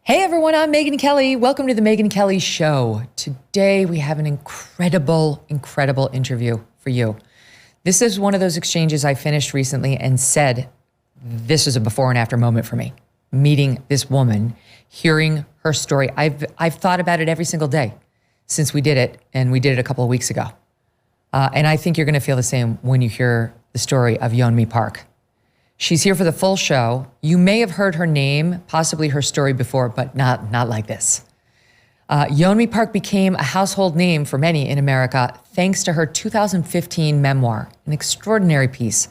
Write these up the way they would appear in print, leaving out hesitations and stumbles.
Hey everyone, I'm Megyn Kelly. Welcome to the Megyn Kelly Show. Today we have an incredible interview for you. This is one of those exchanges I finished recently and said, this is a before and after moment for me. Meeting this woman, hearing her story. I've thought about it every single day since we did it, and we did it a couple of weeks ago. And I think you're gonna feel the same when you hear the story of Yeonmi Park. She's here for the full show. You may have heard her name, possibly her story before, but not like this. Yeonmi Park became a household name for many in America thanks to her 2015 memoir, an extraordinary piece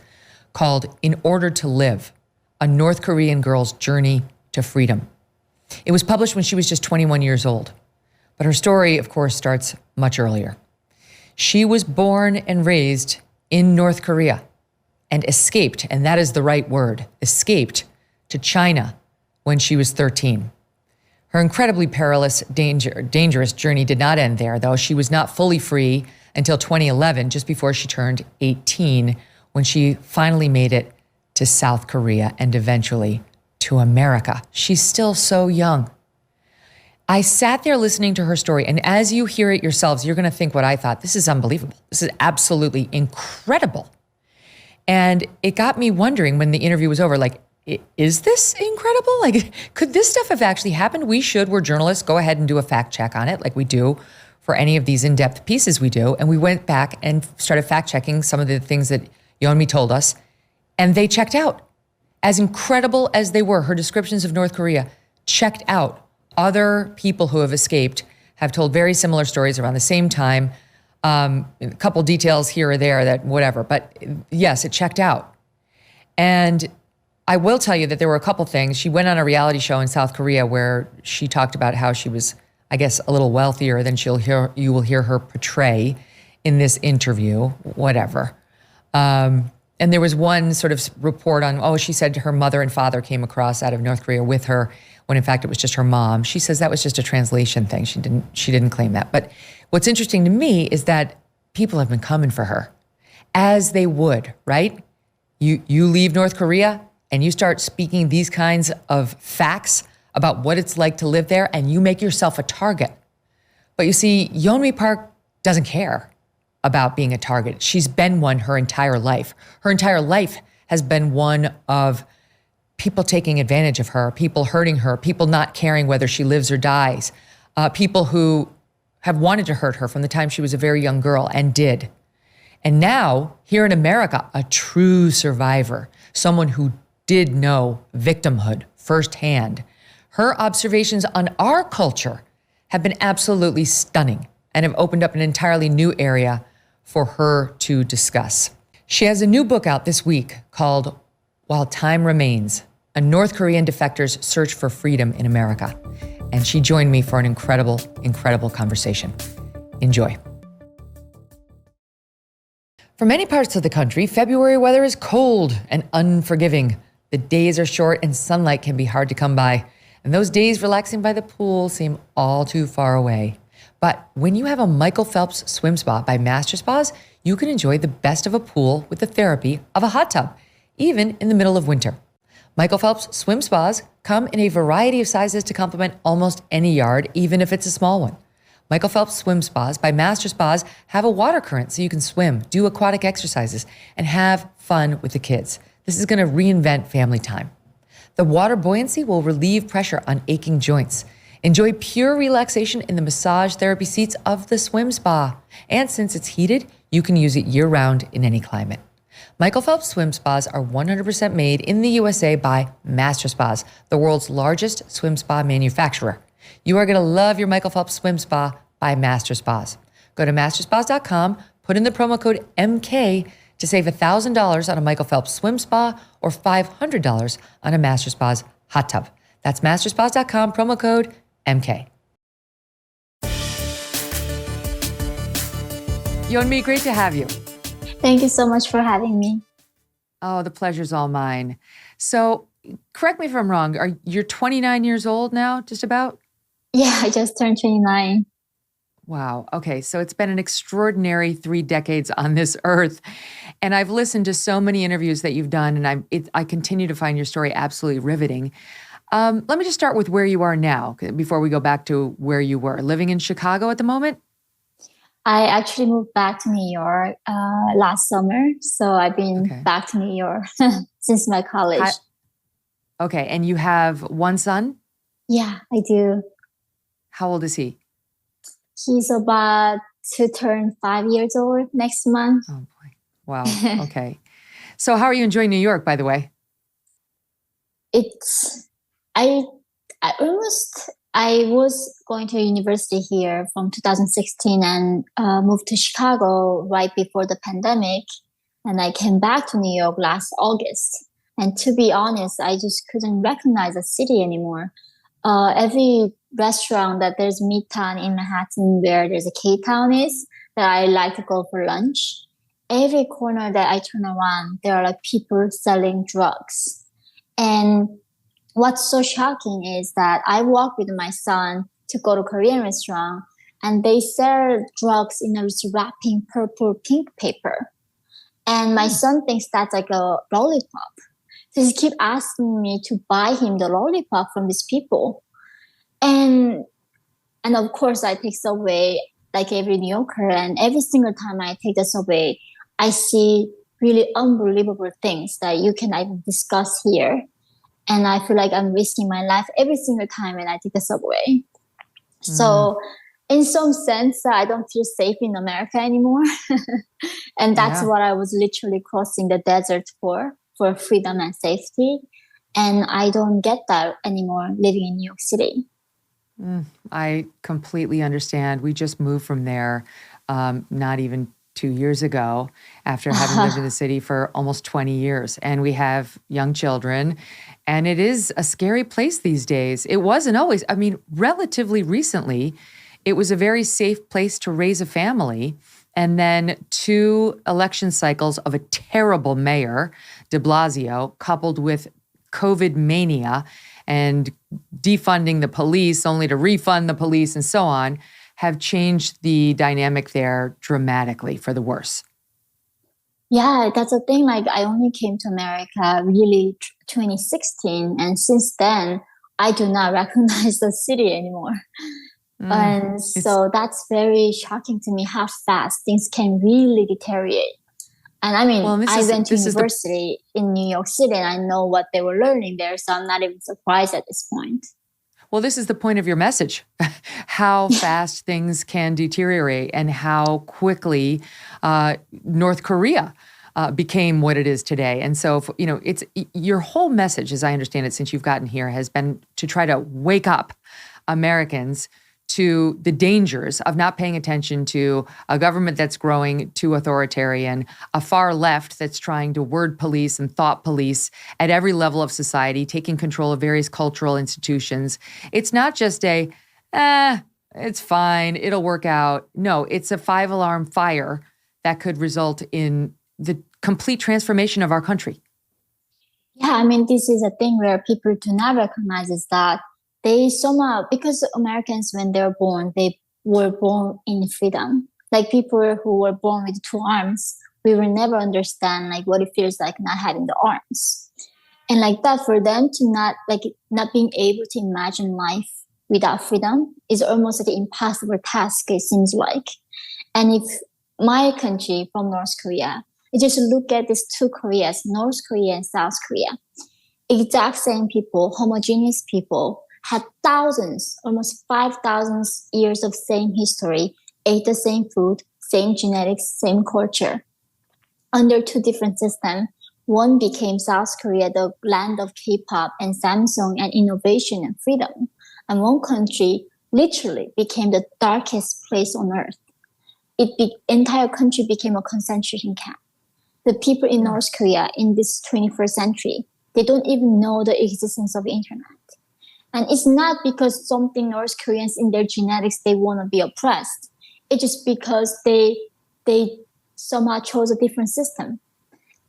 called In Order to Live, a North Korean girl's journey to freedom. It was published when she was just 21 years old, but her story, of course, starts much earlier. She was born and raised in North Korea and escaped, and that is the right word, escaped to China when she was 13. Her incredibly perilous, dangerous journey did not end there, though. She was not fully free until 2011, just before she turned 18, when she finally made it to South Korea and eventually to America. She's still so young. I sat there listening to her story, and as you hear it yourselves, you're gonna think what I thought. This is unbelievable. This is absolutely incredible. And it got me wondering when the interview was over, like, is this incredible? Like, could this stuff have actually happened? We're journalists, go ahead and do a fact check on it like we do for any of these in-depth pieces we do. And we went back and started fact checking some of the things that Yeonmi told us, and they checked out. As incredible as they were, her descriptions of North Korea checked out. Other people who have escaped have told very similar stories around the same time. A couple details here or there that whatever, but yes, it checked out. And I will tell you that there were a couple things. She went on a reality show in South Korea where she talked about how she was, I guess, a little wealthier than you will hear her portray in this interview, whatever. And there was one sort of report on, she said her mother and father came across out of North Korea with her, when in fact it was just her mom. She says that was just a translation thing. She didn't claim that. But what's interesting to me is that people have been coming for her, as they would, right? You leave North Korea and you start speaking these kinds of facts about what it's like to live there, and you make yourself a target. But you see, Yeonmi Park doesn't care about being a target. She's been one her entire life. Her entire life has been one of people taking advantage of her, people hurting her, people not caring whether she lives or dies, people who have wanted to hurt her from the time she was a very young girl and did. And now, here in America, a true survivor, someone who did know victimhood firsthand. Her observations on our culture have been absolutely stunning and have opened up an entirely new area for her to discuss. She has a new book out this week called While Time Remains, a North Korean defector's search for freedom in America. And she joined me for an incredible conversation. Enjoy. For many parts of the country, February weather is cold and unforgiving. The days are short and sunlight can be hard to come by. And those days relaxing by the pool seem all too far away. But when you have a Michael Phelps Swim Spa by Master Spas, you can enjoy the best of a pool with the therapy of a hot tub, even in the middle of winter. Michael Phelps Swim Spas come in a variety of sizes to complement almost any yard, even if it's a small one. Michael Phelps Swim Spas by Master Spas have a water current so you can swim, do aquatic exercises, and have fun with the kids. This is going to reinvent family time. The water buoyancy will relieve pressure on aching joints. Enjoy pure relaxation in the massage therapy seats of the swim spa. And since it's heated, you can use it year-round in any climate. Michael Phelps Swim Spas are 100% made in the USA by Master Spas, the world's largest swim spa manufacturer. You are going to love your Michael Phelps Swim Spa by Master Spas. Go to masterspas.com, put in the promo code MK to save $1,000 on a Michael Phelps Swim Spa or $500 on a Master Spas hot tub. That's masterspas.com, promo code MK. Yeonmi, great to have you. Thank you so much for having me. Oh, the pleasure's all mine. So correct me if I'm wrong. You're 29 years old now, just about? Yeah, I just turned 29. Wow. Okay. So it's been an extraordinary 3 decades on this earth. And I've listened to so many interviews that you've done, and I continue to find your story absolutely riveting. Let me just start with where you are now before we go back to where you were. Living in Chicago at the moment? I actually moved back to New York last summer. So I've been Okay. back to New York since my college. Hi, okay. And you have one son? Yeah, I do. How old is he? He's about to turn 5 years old next month. Oh, boy. Wow. Okay. So how are you enjoying New York, by the way? it's I I was going to university here from 2016 and moved to Chicago right before the pandemic, and I came back to New York last August. And to be honest, I just couldn't recognize the city anymore. Every restaurant that there's Midtown in Manhattan, where there's a K Town is, that I like to go for lunch. Every corner that I turn around, there are like people selling drugs. And what's so shocking is that I walk with my son to go to a Korean restaurant, and they sell drugs in a wrapping purple pink paper. And my son thinks that's like a lollipop. So he keep asking me to buy him the lollipop from these people. And and of course I take subway like every New Yorker, and every single time I take the subway, I see really unbelievable things that you can even discuss here. And I feel like I'm risking my life every single time when I take the subway. Mm, So in some sense, I don't feel safe in America anymore. And that's yeah. what I was literally crossing the desert for freedom and safety. And I don't get that anymore living in New York City. I completely understand. We just moved from there not even 2 years ago after having lived in the city for almost 20 years. And we have young children. And it is a scary place these days. It wasn't always. I mean, relatively recently, it was a very safe place to raise a family. And then two election cycles of a terrible mayor, de Blasio, coupled with COVID mania and defunding the police only to refund the police and so on, have changed the dynamic there dramatically for the worse. Yeah, that's the thing. Like, I only came to America really 2016. And since then, I do not recognize the city anymore. Mm, And it's so that's very shocking to me how fast things can really deteriorate. And I well, mean, and I went to this is the university in New York City and I know what they were learning there. So I'm not even surprised at this point. well, this is the point of your message, how fast things can deteriorate and how quickly North Korea became what it is today. And so, it's your whole message, as I understand it, since you've gotten here, has been to try to wake up Americans to the dangers of not paying attention to a government that's growing too authoritarian, a far left that's trying to word police and thought police at every level of society, taking control of various cultural institutions. It's not just it's fine, it'll work out. No, it's a five-alarm fire that could result in the complete transformation of our country. Yeah, I mean, this is a thing where people do not recognize is that they somehow, because Americans, when they're born, they were born in freedom. Like people who were born with two arms, we will never understand like what it feels like not having the arms. And like that, for them to not being able to imagine life without freedom is almost like an impossible task, it seems like. And if my country from North Korea, you just look at these two Koreas, North Korea and South Korea, exact same people, homogeneous people, had thousands, almost 5,000 years of same history, ate the same food, same genetics, same culture. Under two different systems, one became South Korea, the land of K-pop and Samsung and innovation and freedom. And one country literally became the darkest place on earth. Entire country became a concentration camp. The people in North Korea in this 21st century, they don't even know the existence of internet. And it's not because something North Koreans in their genetics, they want to be oppressed. It's just because they somehow chose a different system.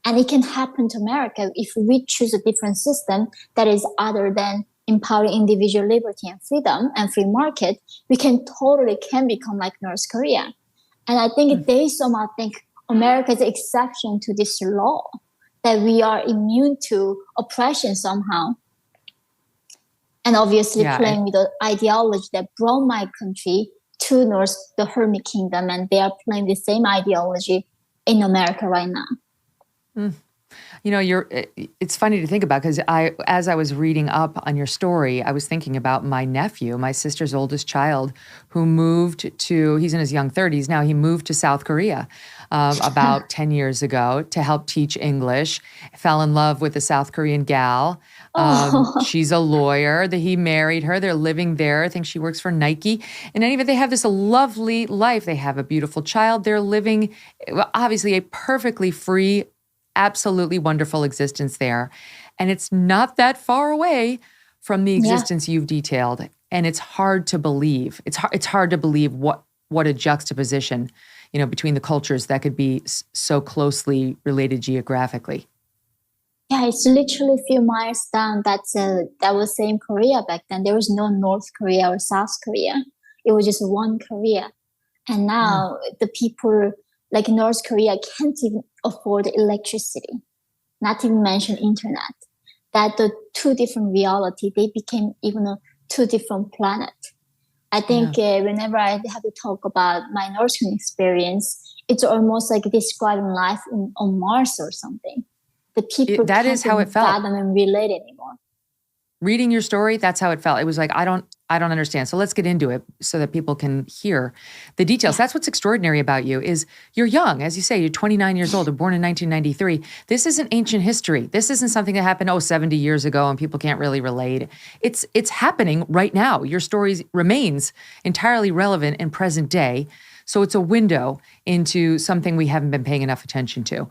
And it can happen to America if we choose a different system that is other than empowering individual liberty and freedom and free market, we can become like North Korea. And I think they somehow think America is an exception to this law, that we are immune to oppression somehow. And obviously Yeah. playing with the ideology that brought my country to North, the Hermit Kingdom, and they are playing the same ideology in America right now. You know, it's funny to think about because as I was reading up on your story, I was thinking about my nephew, my sister's oldest child, who he's in his young 30s now, he moved to South Korea about 10 years ago to help teach English, fell in love with a South Korean gal. Oh, She's a lawyer that he married her. They're living there. I think she works for Nike. And anyway, they have this lovely life. They have a beautiful child. They're living, obviously, a perfectly free, absolutely wonderful existence there. And it's not that far away from the yeah. existence you've detailed. And it's hard to believe. It's hard to believe what a juxtaposition, between the cultures that could be so closely related geographically. Yeah, it's literally a few miles down. That was same Korea back then. There was no North Korea or South Korea. It was just one Korea. And Mm. now the people like North Korea can't even afford electricity, not even mention internet. That the two different reality, they became even a two different planet. I think Yeah. whenever I have to talk about my North Korean experience, it's almost like describing life on Mars or something. The people That can't is how it even felt. fathom and relate anymore. Reading your story, that's how it felt. It was like, I don't understand. So let's get into it so that people can hear the details. Yeah. That's what's extraordinary about you is you're young. As you say, you're 29 years old, born in 1993. This isn't ancient history. This isn't something that happened 70 years ago and people can't really relate. It's happening right now. Your story remains entirely relevant in present day. So it's a window into something we haven't been paying enough attention to,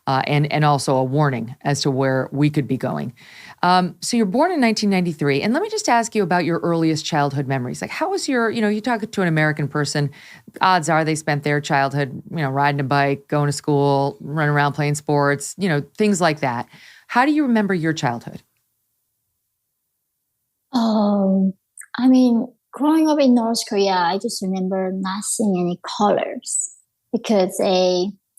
and also a warning as to where we could be going. So you're born in 1993, and let me just ask you about your earliest childhood memories. Like, how was you talk to an American person, odds are they spent their childhood, riding a bike, going to school, running around playing sports, things like that. How do you remember your childhood? Um, I mean, growing up in North Korea, I just remember not seeing any colors because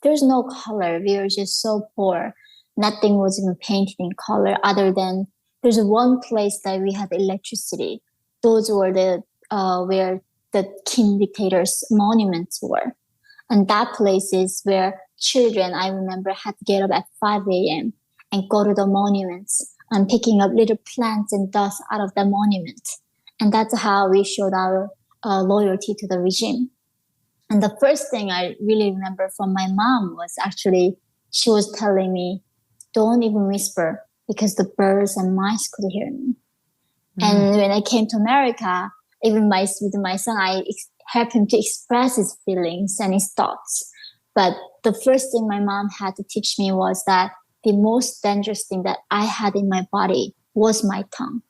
there's no color. We were just so poor. Nothing was even painted in color other than there's one place that we had electricity. Those were the where the Kim dictators' monuments were. And that place is where children, I remember, had to get up at 5 a.m. and go to the monuments and picking up little plants and dust out of the monument. And that's how we showed our loyalty to the regime. And the first thing I really remember from my mom was actually she was telling me, don't even whisper because the birds and mice could hear me. And when I came to America, even with my son, helped him to express his feelings and his thoughts. But the first thing my mom had to teach me was that the most dangerous thing that I had in my body was my tongue.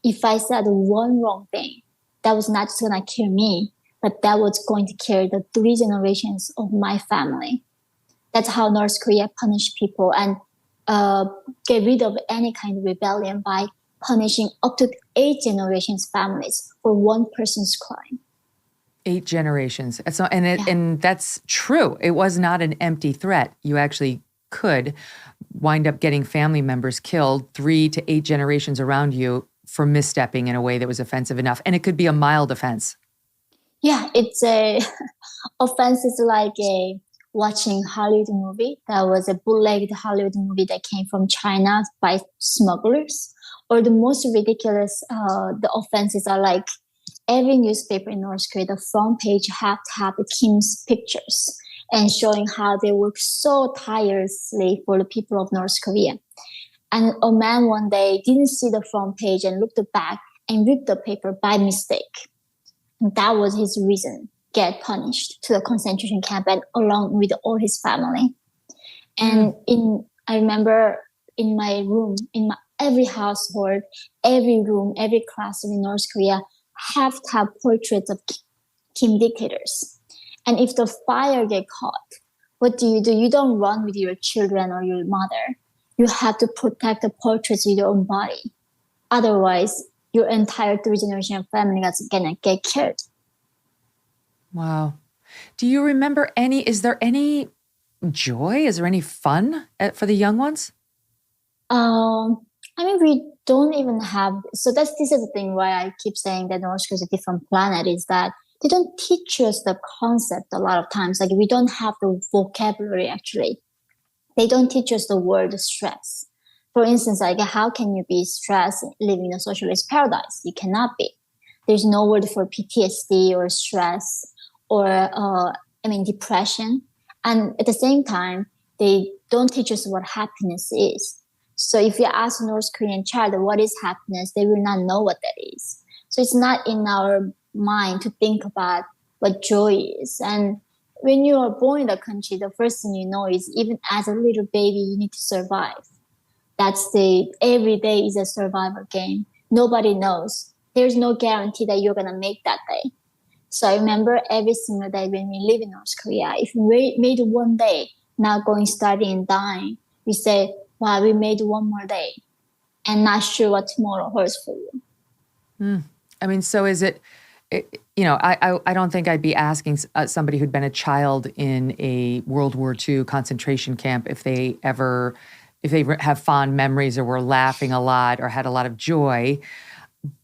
If I said one wrong thing, that was not just going to kill me, but that was going to kill the 3 generations of my family. That's how North Korea punished people and get rid of any kind of rebellion by punishing up to 8 generations families for one person's crime. 8 generations. And that's true. It was not an empty threat. You actually could wind up getting family members killed 3 to 8 generations around you for misstepping in a way that was offensive enough. And it could be a mild offense. Yeah, it's a offense is like watching Hollywood movie. That was a bootlegged Hollywood movie that came from China by smugglers. Or the most ridiculous, the offenses are like every newspaper in North Korea, the front page have to have the Kim's pictures and showing how they work so tirelessly for the people of North Korea. And a man one day didn't see the front page and looked back and ripped the paper by mistake. And that was his reason, get punished to the concentration camp and along with all his family. And I remember in my room, every household, every room, every classroom in North Korea have to have portraits of Kim dictators. And if the fire get caught, what do? You don't run with your children or your mother. You have to protect the portraits with your own body. Otherwise, your entire 3 generation family is gonna get killed. Wow. Do you remember is there any joy? Is there any fun for the young ones? I mean, we don't even have, so this is the thing why I keep saying that North Korea is a different planet, is that they don't teach us the concept a lot of times. Like we don't have the vocabulary actually. They don't teach us the word stress. For instance, like how can you be stressed living in a socialist paradise? You cannot be. There's no word for PTSD or stress or depression. And at the same time, they don't teach us what happiness is. So if you ask a North Korean child what is happiness, they will not know what that is. So it's not in our mind to think about what joy is. And when you are born in the country, the first thing you know is even as a little baby, you need to survive. Every day is a survival game. Nobody knows. There's no guarantee that you're going to make that day. So I remember every single day when we live in North Korea, if we made one day, not going, starting and dying, we say, wow, we made one more day and not sure what tomorrow holds for you. I mean, so is it, I don't think I'd be asking somebody who'd been a child in a World War II concentration camp if they have fond memories or were laughing a lot or had a lot of joy.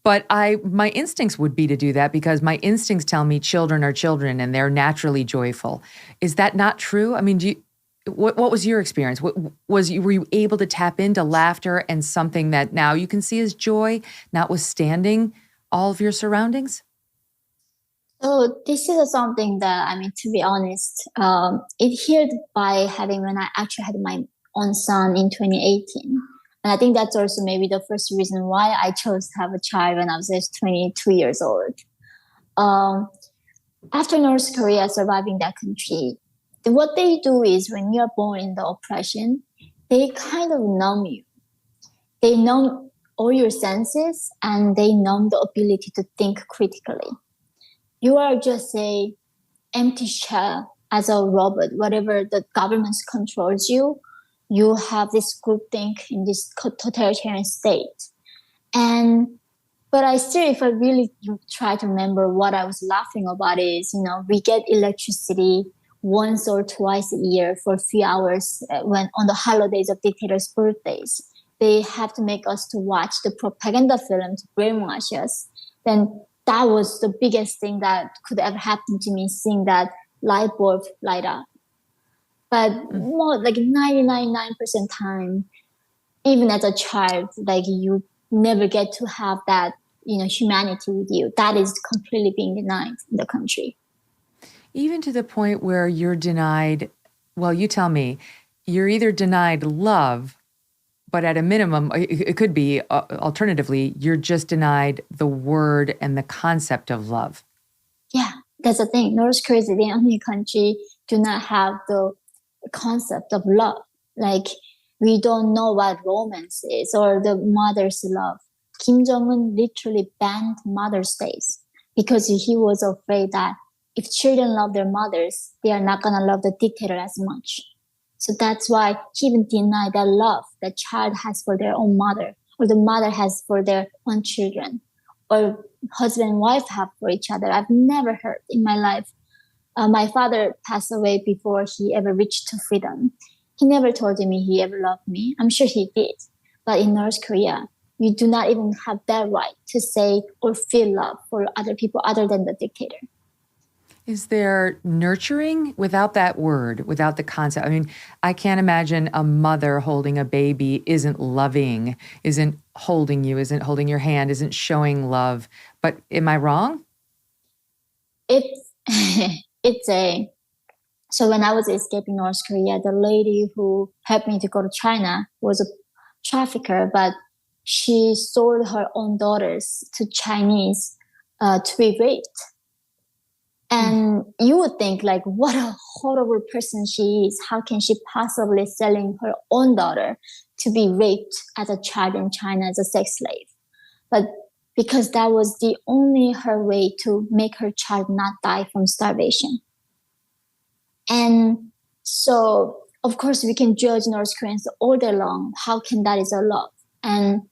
But my instincts would be to do that because my instincts tell me children are children and they're naturally joyful. Is that not true? I mean, what was your experience? Were you able to tap into laughter and something that now you can see as joy, notwithstanding all of your surroundings? So this is something that, to be honest, it healed by when I actually had my own son in 2018. And I think that's also maybe the first reason why I chose to have a child when I was just 22 years old. After North Korea surviving that country, what they do is when you're born in the oppression, they kind of numb you. They numb all your senses and they numb the ability to think critically. You are just a empty shell as a robot. Whatever the government controls you, you have this groupthink in this totalitarian state. But if I really try to remember what I was laughing about is, we get electricity once or twice a year for a few hours when on the holidays of dictators' birthdays. They have to make us to watch the propaganda film to brainwash us. Then that was the biggest thing that could ever happen to me, seeing that light bulb light up. But more like 99.9% time, even as a child, like you never get to have that, humanity with you. That is completely being denied in the country. Even to the point where you're denied, well, you tell me, you're either denied love, but at a minimum, it could be, alternatively, you're just denied the word and the concept of love. Yeah, that's the thing. North Korea is the only country do not have the concept of love. Like, we don't know what romance is or the mother's love. Kim Jong-un literally banned Mother's Days because he was afraid that if children love their mothers, they are not going to love the dictator as much. So that's why he even denied that love that child has for their own mother, or the mother has for their own children, or husband and wife have for each other. I've never heard in my life. My father passed away before he ever reached to freedom. He never told me he ever loved me. I'm sure he did. But in North Korea, you do not even have that right to say or feel love for other people other than the dictator. Is there nurturing without that word, without the concept? I mean, I can't imagine a mother holding a baby isn't loving, isn't holding you, isn't holding your hand, isn't showing love. But am I wrong? So when I was escaping North Korea, the lady who helped me to go to China was a trafficker, but she sold her own daughters to Chinese to be raped. And you would think, like, what a horrible person she is. How can she possibly selling her own daughter to be raped as a child in China as a sex slave? But because that was the only her way to make her child not die from starvation. And so, of course, we can judge North Koreans all day long. How can that is a love? And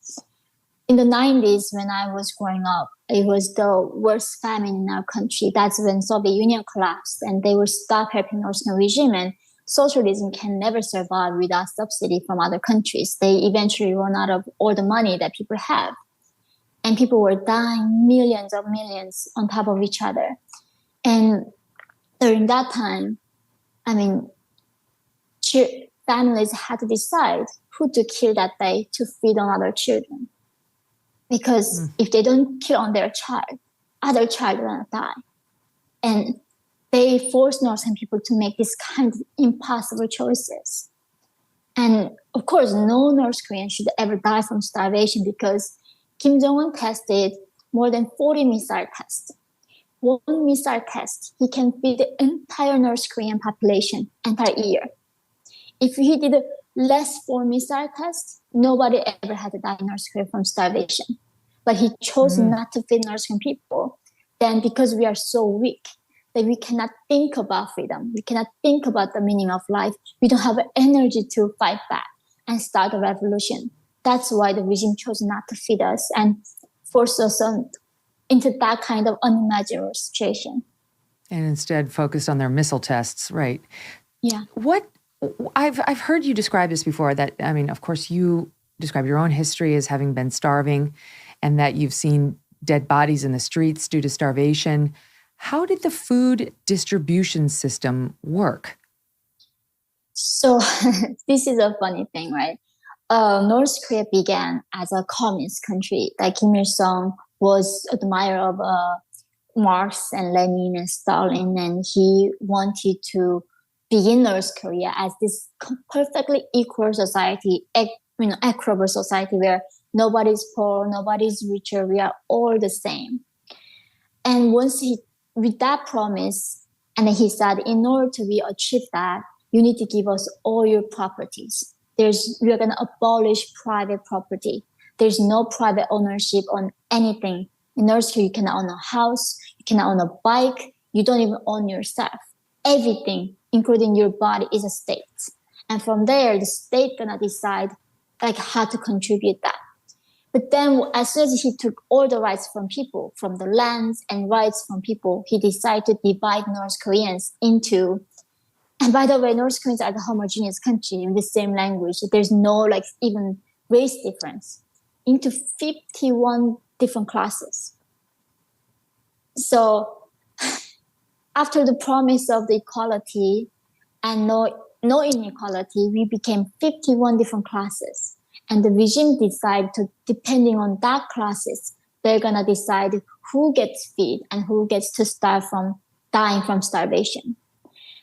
in the 90s, when I was growing up, it was the worst famine in our country. That's when Soviet Union collapsed and they would stop helping North Korean regime. And socialism can never survive without subsidy from other countries. They eventually run out of all the money that people have. And people were dying millions of millions on top of each other. And during that time, I mean, families had to decide who to kill that day to feed on other children. Because if they don't kill on their child, other child are going to die. And they forced North Korean people to make this kind of impossible choices. And of course, no North Korean should ever die from starvation because Kim Jong-un tested more than 40 missile tests. One missile test, he can feed the entire North Korean population entire year. If he did less for missile tests, nobody ever had to die in North Korea from starvation. But he chose not to feed North Korean people. Then because we are so weak, that we cannot think about freedom. We cannot think about the meaning of life. We don't have energy to fight back and start a revolution. That's why the regime chose not to feed us and force us into that kind of unimaginable situation. And instead focused on their missile tests, right? Yeah. I've heard you describe this before, that, I mean, of course, you describe your own history as having been starving and that you've seen dead bodies in the streets due to starvation. How did the food distribution system work? So this is a funny thing, right? North Korea began as a communist country. Like Kim Il-sung was admirer of Marx and Lenin and Stalin, and he wanted to begin North Korea as this perfectly equal society, equitable society where nobody's poor, nobody's richer, we are all the same. And with that promise, and then he said, in order to achieve that, you need to give us all your properties. We are going to abolish private property. There's no private ownership on anything. In North Korea, you cannot own a house, you cannot own a bike, you don't even own yourself. Everything, including your body, is a state. And from there, the state gonna decide like how to contribute that. But then as soon as he took all the rights from people, from the lands and rights from people, he decided to divide North Koreans into, and by the way, North Koreans are the homogeneous country with the same language. There's no like even race difference, into 51 different classes. So after the promise of the equality and no inequality, we became 51 different classes. And the regime decided to, depending on that classes, they're going to decide who gets fed and who gets to starve from dying from starvation.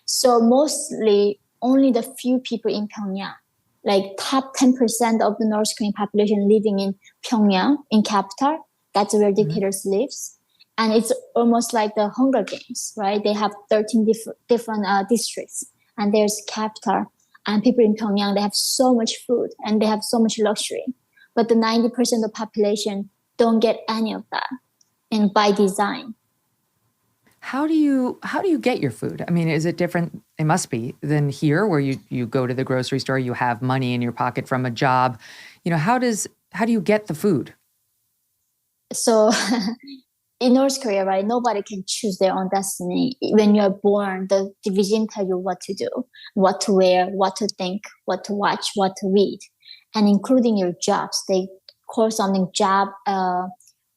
So mostly only the few people in Pyongyang, like top 10% of the North Korean population living in Pyongyang, in capital, that's where dictators lives. And it's almost like the Hunger Games, right? They have 13 different districts, and there's capital. And people in Pyongyang, they have so much food and they have so much luxury. But the 90% of the population don't get any of that, and by design. How do you get your food? I mean, is it different? It must be than here, where you go to the grocery store, you have money in your pocket from a job. You know, how do you get the food? So in North Korea, right, nobody can choose their own destiny. When you're born, the regime tell you what to do, what to wear, what to think, what to watch, what to read, and including your jobs. They call something job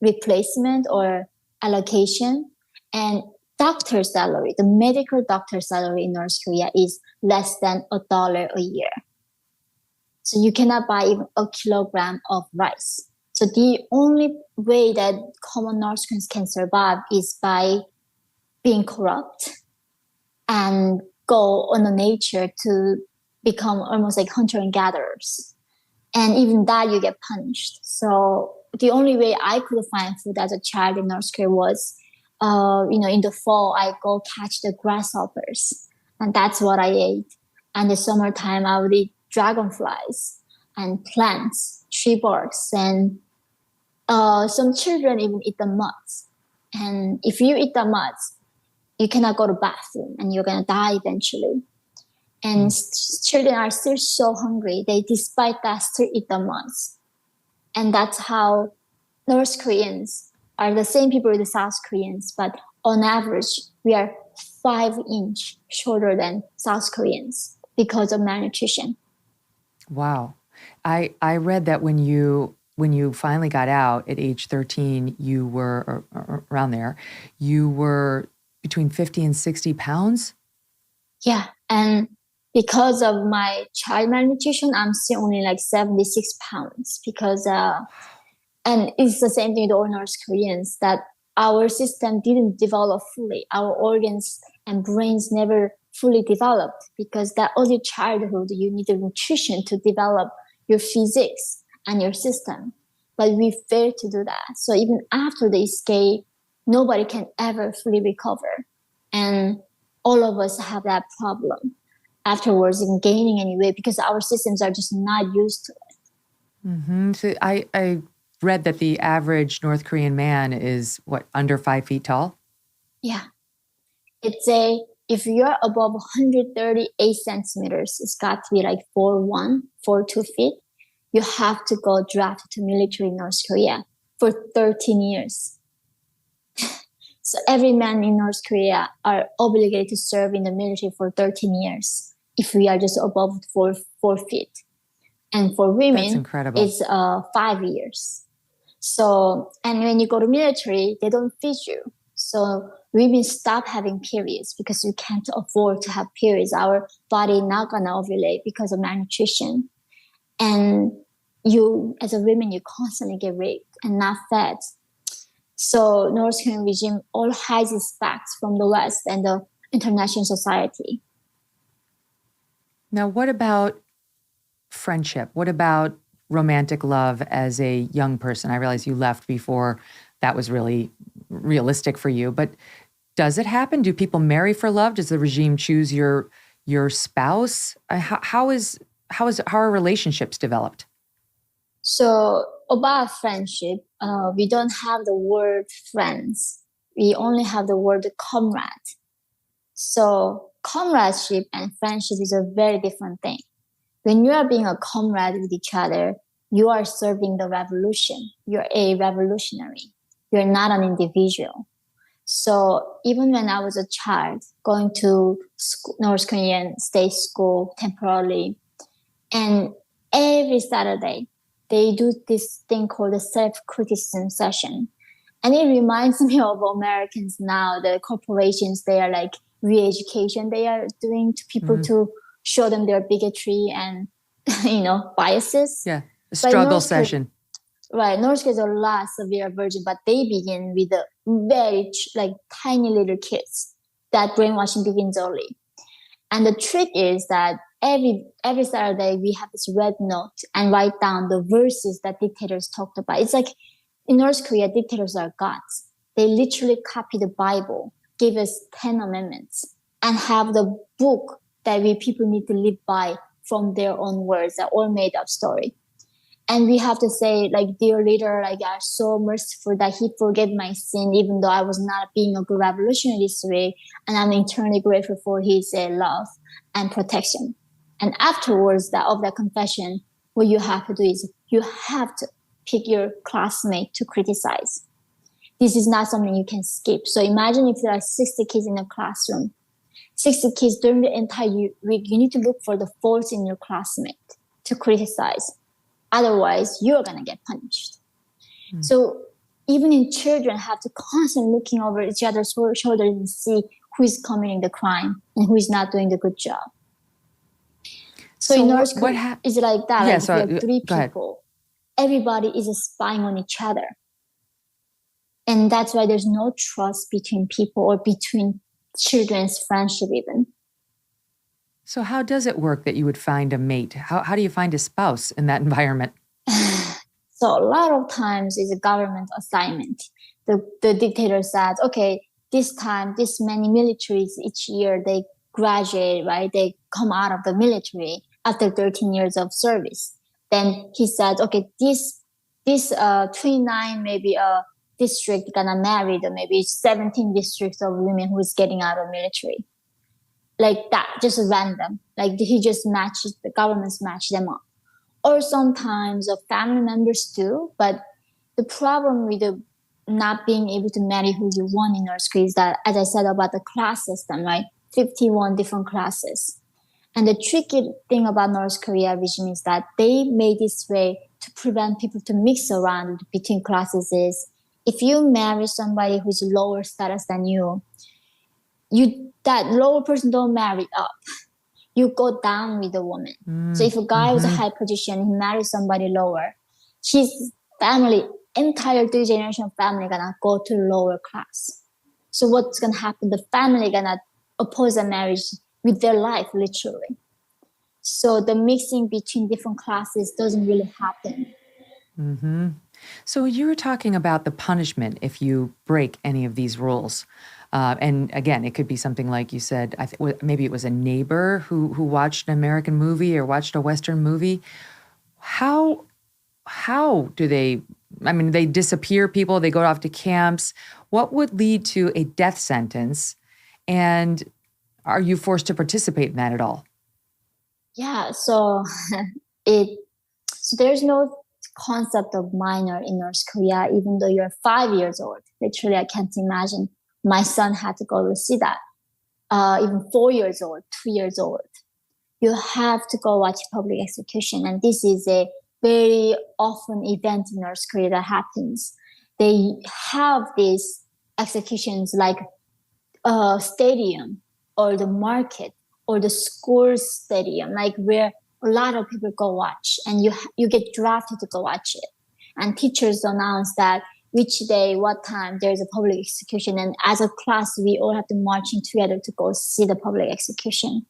replacement or allocation. And doctor salary, the medical doctor salary in North Korea is less than $1 a year. So you cannot buy even a kilogram of rice. So the only way that common North Koreans can survive is by being corrupt and go on the nature to become almost like hunter and gatherers. And even that you get punished. So the only way I could find food as a child in North Korea was, in the fall, I go catch the grasshoppers. And that's what I ate. And the summertime, I would eat dragonflies and plants, tree barks, and some children even eat the muds. And if you eat the muds, you cannot go to bathroom and you're going to die eventually. And children are still so hungry. They, despite that, still eat the muds. And that's how North Koreans are the same people as the South Koreans, but on average, we are 5 inches shorter than South Koreans. because of malnutrition. Wow. I read that when you finally got out at age 13, you were or around there, you were between 50 and 60 pounds. Yeah. And because of my child malnutrition, I'm still only like 76 pounds because, and it's the same thing with all North Koreans, that our system didn't develop fully. Our organs and brains never fully developed because that early childhood, you need the nutrition to develop your physics and your system. But we fail to do that. So even after the escape, nobody can ever fully recover. And all of us have that problem afterwards in gaining any weight because our systems are just not used to it. Mm-hmm. So I read that the average North Korean man is what, under 5 feet tall? Yeah. If you're above 138 centimeters, it's got to be like 4'1", 4'2" feet. You have to go draft to military in North Korea for 13 years. So every man in North Korea are obligated to serve in the military for 13 years if we are just above 4 feet. And for women, that's incredible. It's 5 years. So, and when you go to military, they don't feed you. So women stop having periods because you can't afford to have periods. Our body not gonna ovulate because of malnutrition. And you, as a woman, you constantly get raped and not fed. So North Korean regime all hides its facts from the West and the international society. Now, what about friendship? What about romantic love as a young person? I realize you left before that was really realistic for you, but does it happen? Do people marry for love? Does the regime choose your spouse? How are relationships developed? So about friendship, we don't have the word friends. We only have the word comrade. So comradeship and friendship is a very different thing. When you are being a comrade with each other, you are serving the revolution. You're a revolutionary. You're not an individual. So even when I was a child, going to North Korean state school temporarily, and every Saturday, they do this thing called the self-criticism session. And it reminds me of Americans now, the corporations, they are like re-education they are doing to people to show them their bigotry and, biases. Yeah, a struggle session. Right. North Korea is a lot severe version, but they begin with the very tiny little kids. That brainwashing begins early. And the trick is that every Saturday we have this red note and write down the verses that dictators talked about. It's like in North Korea, dictators are gods. They literally copy the Bible, give us 10 amendments, and have the book that we people need to live by from their own words, that all made up story. And we have to say, dear leader, I'm so merciful that he forgave my sin, even though I was not being a good revolutionary this way. And I'm eternally grateful for his love and protection. And afterwards of that confession, what you have to do is you have to pick your classmate to criticize. This is not something you can skip. So imagine if there are 60 kids in a classroom, 60 kids during the entire week, you need to look for the faults in your classmate to criticize. Otherwise, you're going to get punished. So even in children have to constantly looking over each other's shoulders and see who is committing the crime and who is not doing the good job. So in North Korea, it's like that. Yeah, if you have three people, everybody is spying on each other. And that's why there's no trust between people or between children's friendship even. So how does it work that you would find a mate? How do you find a spouse in that environment? So a lot of times it's a government assignment. The dictator says, okay, this time, this many militaries each year, they graduate, right? They come out of the military after 13 years of service. Then he said, okay, this 29 maybe a district gonna marry the maybe 17 districts of women who is getting out of military. Like that, just random. He just matches, the governments match them up. Or sometimes of family members too. But the problem with the not being able to marry who you want in North Korea is that, as I said about the class system, right? 51 different classes. And the tricky thing about North Korea regime is that they made this way to prevent people to mix around between classes is if you marry somebody who's lower status than you, that lower person don't marry up. You go down with the woman. So if a guy was a high position, he marries somebody lower, his family, entire 3 generation family gonna go to lower class. So what's gonna happen? The family gonna oppose a marriage with their life, literally. So the mixing between different classes doesn't really happen. So you were talking about the punishment if you break any of these rules. And again, it could be something like you said, maybe it was a neighbor who watched an American movie or watched a Western movie. How do they, I mean, they disappear people, they go off to camps. What would lead to a death sentence? And are you forced to participate in that at all? Yeah, so there's no concept of minor in North Korea, even though you're 5 years old. Literally, I can't imagine my son had to go to see that. Even 4 years old, 2 years old, you have to go watch public execution. And this is a very often event in North Korea that happens. They have these executions like a stadium or the market or the school stadium, like where a lot of people go watch, and you get drafted to go watch it. And teachers announce that which day, what time there's a public execution. And as a class, we all have to marching together to go see the public execution.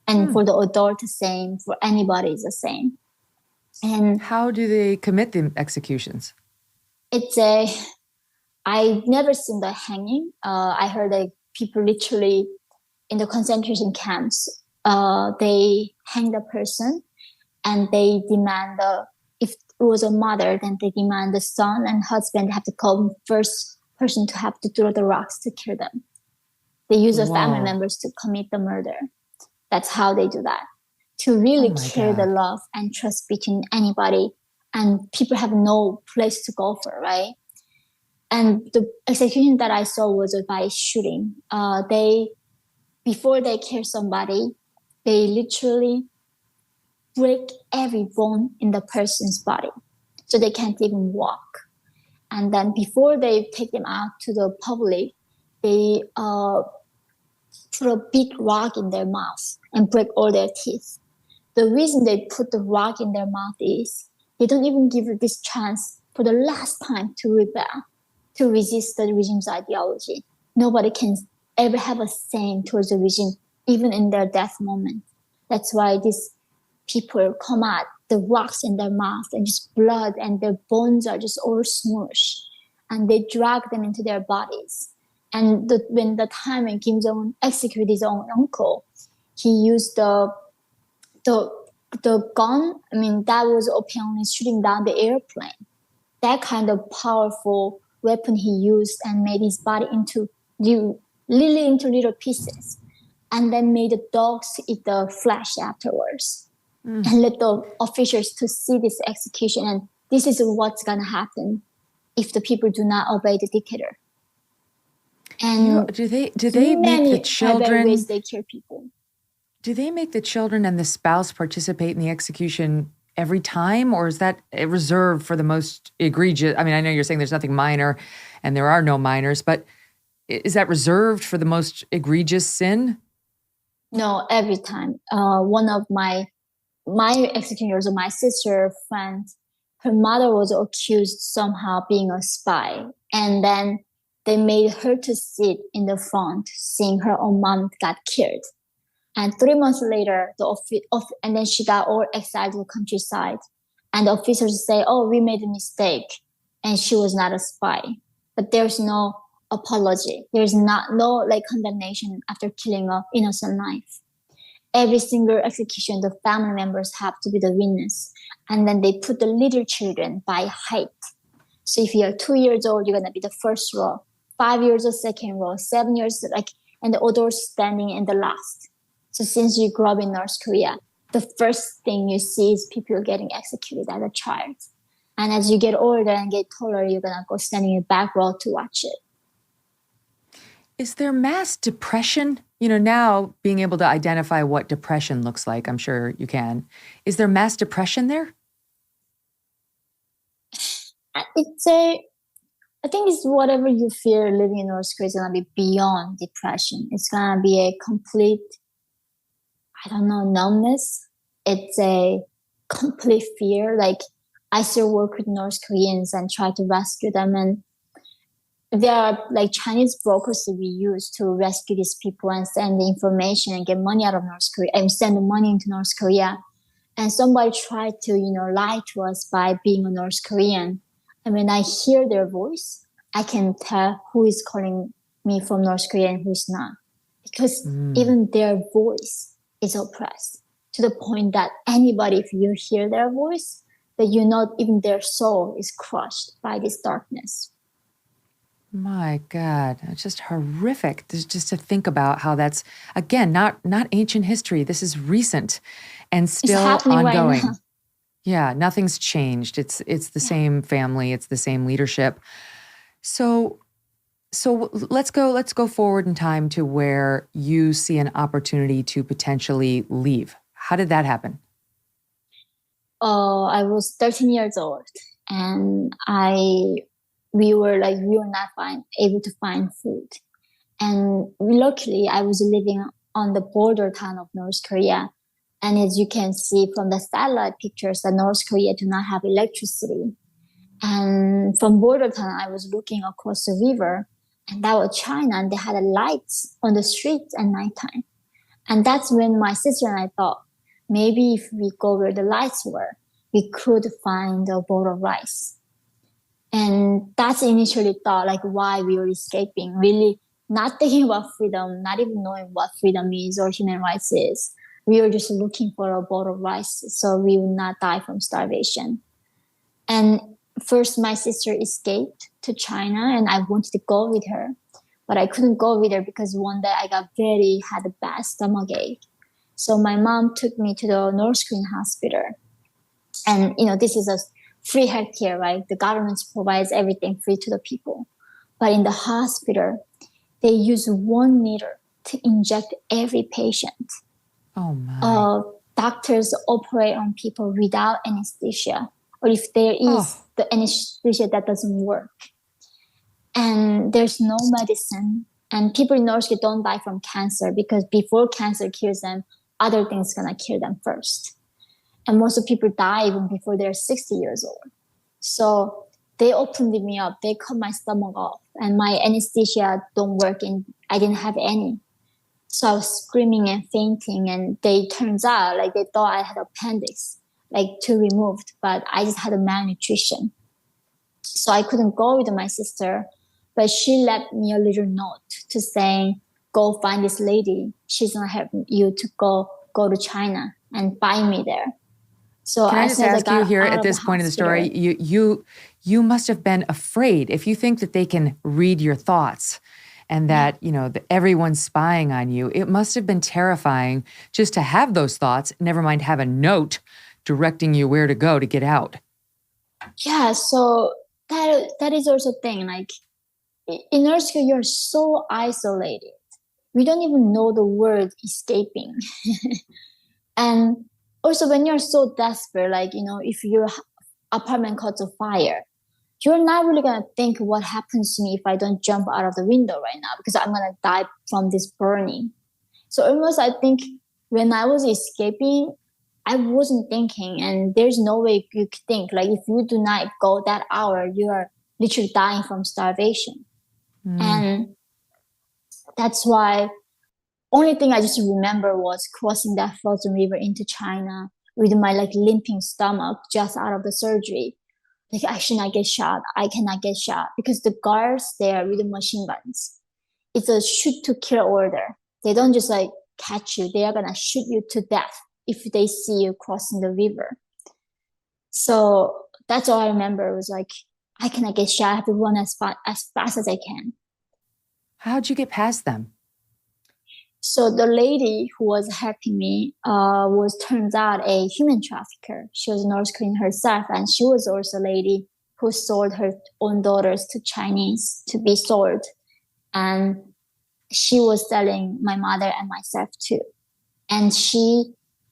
And for the adult, the same. For anybody, it's the same. And how do they commit the executions? I never seen the hanging. I heard that people literally in the concentration camps, they hang the person and they demand if it was a mother, then they demand the son and husband have to come first person to have to throw the rocks to kill them. They use the family members to commit the murder. That's how they do that. To really kill the love and trust between anybody, and people have no place to go for, right? And the execution that I saw was by shooting. Before they kill somebody, they literally break every bone in the person's body, so they can't even walk. And then before they take them out to the public, they put a big rock in their mouth and break all their teeth. The reason they put the rock in their mouth is they don't even give it this chance for the last time to rebel, to resist the regime's ideology. Nobody can ever have a saying towards the regime, even in their death moment. That's why these people come out, the rocks in their mouth and just blood, and their bones are just all smushed, and they drag them into their bodies. And when Kim Jong-un executed his own uncle, he used the gun. I mean, that was apparently shooting down the airplane. That kind of powerful weapon he used, and made his body into little pieces, and then made the dogs eat the flesh afterwards, and let the officials to see this execution. And this is what's gonna happen if the people do not obey the dictator. And do they make the children? Ways they kill people. Do they make the children and the spouse participate in the execution every time, or is that reserved for the most egregious? I mean, I know you're saying there's nothing minor, and there are no minors, but is that reserved for the most egregious sin? No, every time. One of my executioners, my sister friend, her mother was accused somehow being a spy, and then they made her to sit in the front, seeing her own mom got killed. And 3 months later, and then she got all exiled to the countryside. And the officers say, "Oh, we made a mistake, and she was not a spy." But there's no apology. There's no condemnation after killing an innocent life. Every single execution, the family members have to be the witness. And then they put the little children by height. So if you're 2 years old, you're gonna be the first row. 5 years old, second row. 7 years, and the adults standing in the last. So since you grew up in North Korea, the first thing you see is people getting executed as a child. And as you get older and get taller, you're gonna go standing in the back row to watch it. Is there mass depression now being able to identify what depression looks like, I'm sure you can. Is there mass depression there? It's a I think it's whatever you fear living in North Korea is gonna be beyond depression. It's gonna be a complete, I don't know, numbness. It's a complete fear. Like I still work with North Koreans and try to rescue them, and there are like Chinese brokers that we use to rescue these people and send the information and get money out of North Korea and send the money into North Korea. And somebody tried to, lie to us by being a North Korean. And when I hear their voice, I can tell who is calling me from North Korea and who's not. Because even their voice is oppressed to the point that anybody, if you hear their voice, that even their soul is crushed by this darkness. My God, it's just horrific. Just to think about how that's, again, not ancient history. This is recent and still ongoing. Right now. Yeah, nothing's changed. It's the same family. It's the same leadership. So let's go forward in time to where you see an opportunity to potentially leave. How did that happen? I was 13 years old, and we were not able to find food. And luckily, I was living on the border town of North Korea. And as you can see from the satellite pictures, that North Korea do not have electricity. And from border town, I was looking across the river, and that was China, and they had lights on the streets at nighttime. And that's when my sister and I thought, maybe if we go where the lights were, we could find a bowl of rice. And that's initially thought, like, why we were escaping, really not thinking about freedom, not even knowing what freedom is or human rights is. We were just looking for a bowl of rice so we would not die from starvation. And first, my sister escaped to China, and I wanted to go with her. But I couldn't go with her because one day I had a bad stomach ache. So my mom took me to the North Korean hospital. And, this is a free healthcare, right? The government provides everything free to the people. But in the hospital, they use 1 needle to inject every patient. Oh my. Doctors operate on people without anesthesia, or if there is the anesthesia that doesn't work. And there's no medicine. And people in North Korea don't die from cancer because before cancer kills them, other things gonna kill them first. And most of people die even before they're 60 years old. So they opened me up. They cut my stomach off, and my anesthesia don't work, and I didn't have any. So I was screaming and fainting, and turns out like they thought I had appendix, like 2 removed, but I just had a malnutrition. So I couldn't go with my sister, but she left me a little note to saying, go find this lady. She's gonna help you to go to China and find me there. So can I just ask you here at this point in the story, you must have been afraid. If you think that they can read your thoughts and that, everyone's spying on you, it must have been terrifying just to have those thoughts, never mind have a note directing you where to go to get out. Yeah, so that is also a thing. Like in North Korea, you're so isolated. We don't even know the word escaping. And also when you're so desperate, like, if your apartment caught on fire, you're not really going to think what happens to me if I don't jump out of the window right now because I'm going to die from this burning. So almost I think when I was escaping, I wasn't thinking, and there's no way you could think. Like if you do not go that hour, you are literally dying from starvation. And that's why only thing I just remember was crossing that frozen river into China with my limping stomach just out of the surgery. Like I should not get shot. I cannot get shot because the guards there with the machine guns, it's a shoot to kill order. They don't just catch you. They are going to shoot you to death if they see you crossing the river. So that's all I remember was I cannot get shot. I have to run as fast as I can. How'd you get past them? So the lady who was helping me turns out a human trafficker. She was North Korean herself, and she was also a lady who sold her own daughters to Chinese to be sold. And she was telling my mother and myself too. And she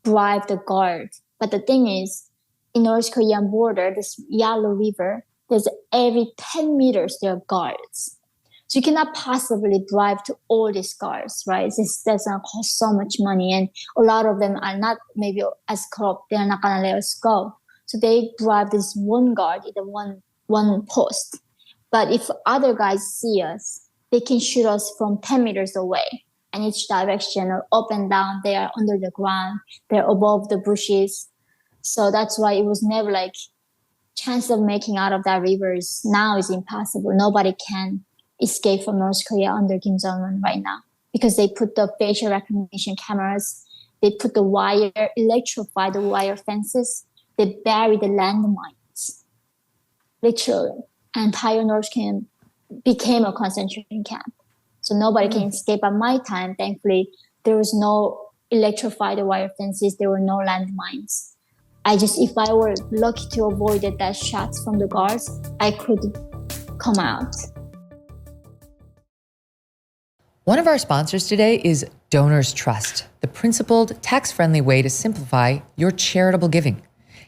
bribed the guard. But the thing is, in North Korean border, this Yellow River, there's every 10 meters there are guards. So you cannot possibly drive to all these guards, right? That's gonna cost so much money, and a lot of them are not maybe as corrupt. They are not gonna let us go. So they drive this one guard in the one post. But if other guys see us, they can shoot us from 10 meters away, and each direction or up and down. They are under the ground. They're above the bushes. So that's why it was never like chance of making out of that river is now is impossible. Nobody can escape from North Korea under Kim Jong-un right now because they put the facial recognition cameras, they put the wire, electrify the wire fences, they bury the landmines, literally. Entire North Korea became a concentration camp. So nobody can escape. At my time, thankfully, there was no electrified wire fences, there were no landmines. If I were lucky to avoid that shots from the guards, I could come out. One of our sponsors today is Donors Trust, the principled, tax-friendly way to simplify your charitable giving.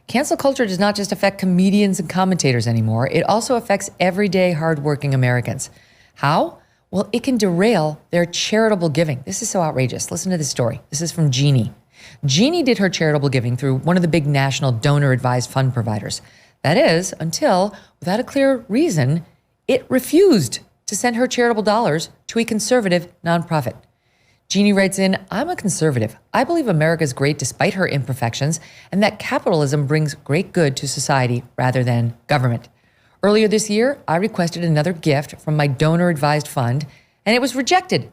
Cancel culture does not just affect comedians and commentators anymore. It also affects everyday, hardworking Americans. How? Well, it can derail their charitable giving. This is so outrageous. Listen to this story. This is from Jeannie. Jeannie did her charitable giving through one of the big national donor-advised fund providers. That is, until, without a clear reason, it refused to send her charitable dollars to a conservative nonprofit. Jeannie writes in, I'm a conservative. I believe America is great despite her imperfections, and that capitalism brings great good to society rather than government. Earlier this year, I requested another gift from my donor-advised fund, and it was rejected.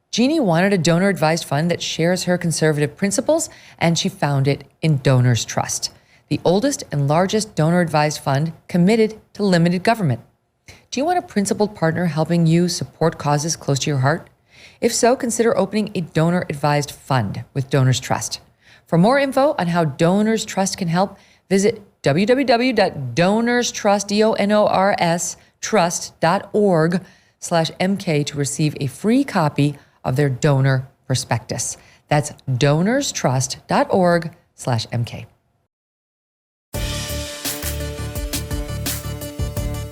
Jeannie wanted a donor-advised fund that shares her conservative principles, and she found it in Donors Trust, the oldest and largest donor-advised fund committed to limited government. Do you want a principled partner helping you support causes close to your heart? If so, consider opening a donor-advised fund with Donors Trust. For more info on how Donors Trust can help, visit www.donorstrust.org/MK to receive a free copy of their donor prospectus. That's donorstrust.org/MK.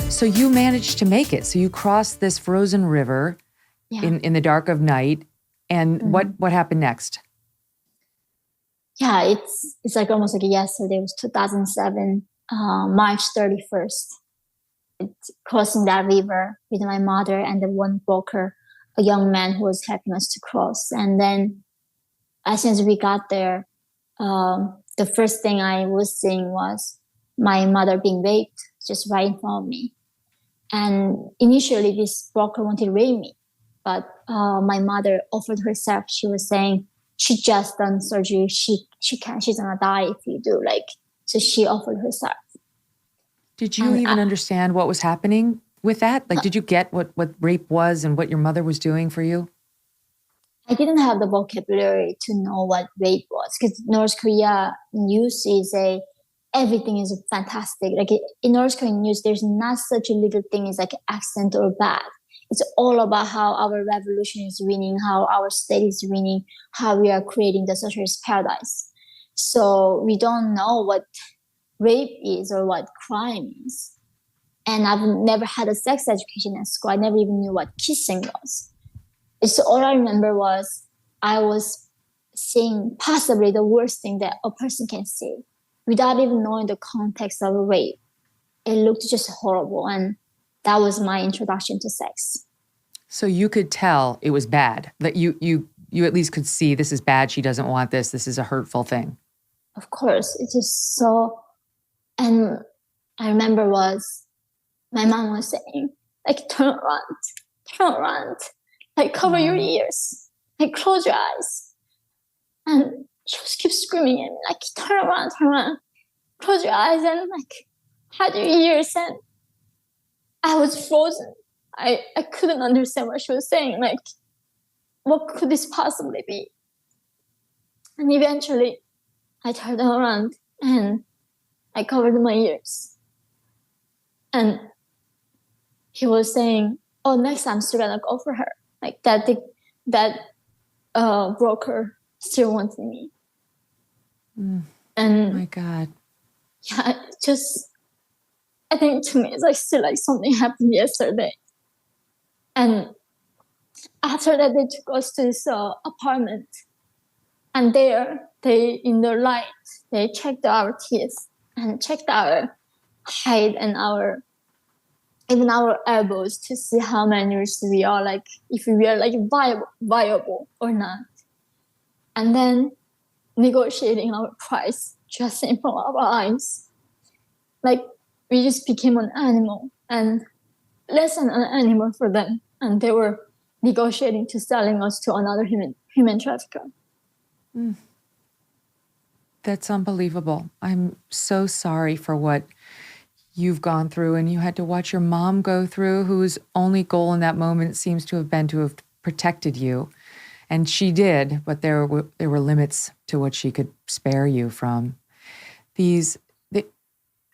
So you managed to make it. So you crossed this frozen river in the dark of night. And what happened next? Yeah, it's like almost like yesterday. It was 2007, March 31st. It's crossing that river with my mother and the one broker, a young man who was helping us to cross. And then as soon as we got there, the first thing I was seeing was my mother being raped just right in front of me. And initially, this broker wanted to rape me, but my mother offered herself. She was saying she just done surgery. She's gonna die if you do. So she offered herself. Did you even understand what was happening with that? Did you get what rape was and what your mother was doing for you? I didn't have the vocabulary to know what rape was because North Korea news is everything is fantastic. In North Korean news, there's not such a little thing as accent or bad. It's all about how our revolution is winning, how our state is winning, how we are creating the socialist paradise. So we don't know what rape is or what crime is. And I've never had a sex education at school. I never even knew what kissing was. So all I remember was I was seeing possibly the worst thing that a person can see without even knowing the context of a rape. It looked just horrible. And that was my introduction to sex. So you could tell it was bad, that you at least could see this is bad. She doesn't want this. This is a hurtful thing. Of course. It's just so, and I remember was my mom was saying, turn around, cover your ears, close your eyes. And she was keep screaming at me, turn around, close your eyes and hide your ears. And I was frozen. I couldn't understand what she was saying. What could this possibly be? And eventually I turned around and I covered my ears. And he was saying, oh, next time I'm still gonna go for her. that broker still wanted me. Oh And my God. yeah, just, I think to me, it's like still like something happened yesterday. And after that, they took us to this apartment. And there, they, in the light, they checked our teeth and checked our height and even our elbows to see how malnourished we are, like if we are like viable or not. And then negotiating our price just in front of our eyes. Like we just became an animal and less than an animal for them. And they were negotiating to selling us to another human trafficker. That's unbelievable. I'm so sorry for what you've gone through and you had to watch your mom go through, whose only goal in that moment seems to have been to have protected you. And she did, but there were limits to what she could spare you from.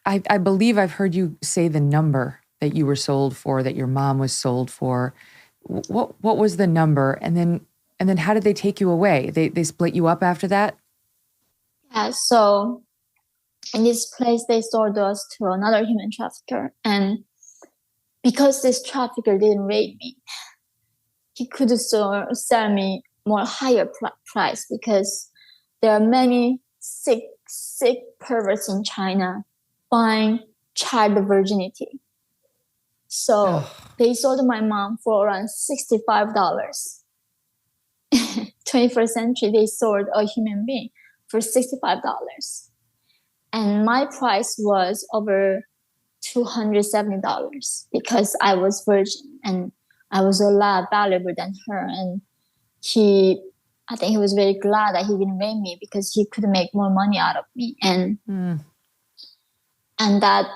I believe I've heard you say the number that you were sold for, that your mom was sold for. What was the number? And then how did they take you away? They split you up after that? Yeah, so in this place, they sold us to another human trafficker. And because this trafficker didn't rape me, he could sell me more higher price, because there are many sick perverts in China buying child virginity. So they sold my mom for around $65. 21st century, they sold a human being for $65. And my price was over $270 because I was virgin and I was a lot valuable than her. And I think he was very glad that he didn't rape me because he could make more money out of me. And that,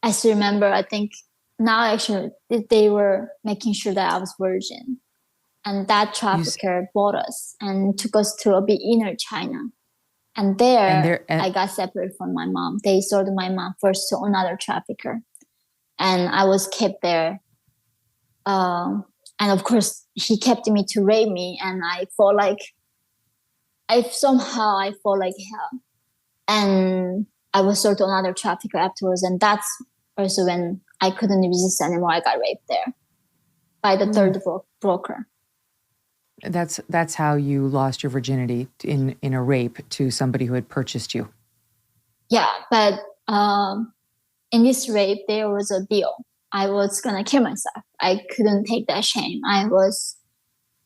I still remember, I think now actually they were making sure that I was virgin. And that trafficker bought us and took us to a bit inner China. And there I got separated from my mom. They sold my mom first to another trafficker. And I was kept there. And of course, he kept me to rape me. And I felt like hell. And I was sold to another trafficker afterwards. And that's also when I couldn't resist anymore. I got raped there by the third broker. That's how you lost your virginity in a rape to somebody who had purchased you. Yeah, but in this rape, there was a deal. I was gonna kill myself. I couldn't take that shame.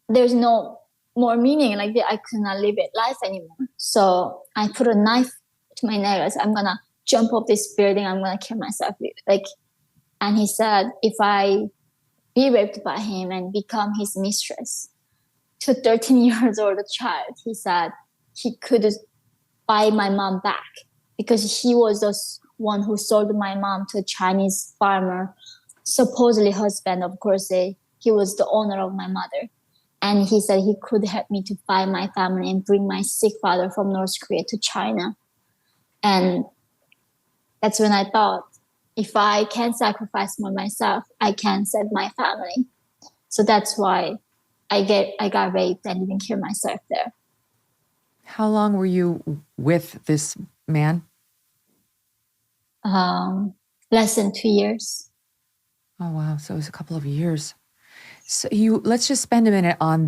There's no more meaning. Like I could not live it life anymore. So I put a knife to my nails. I'm gonna jump off this building. I'm gonna kill myself. And he said, if I be raped by him and become his mistress, to 13 years old child, he said he could buy my mom back because he was the one who sold my mom to a Chinese farmer, supposedly husband. Of course, he was the owner of my mother. And he said he could help me to find my family and bring my sick father from North Korea to China. And that's when I thought, if I can sacrifice for myself, I can save my family. So that's why I got raped and even killed myself there. How long were you with this man? Less than 2 years. Oh, wow. So it was a couple of years. So let's just spend a minute on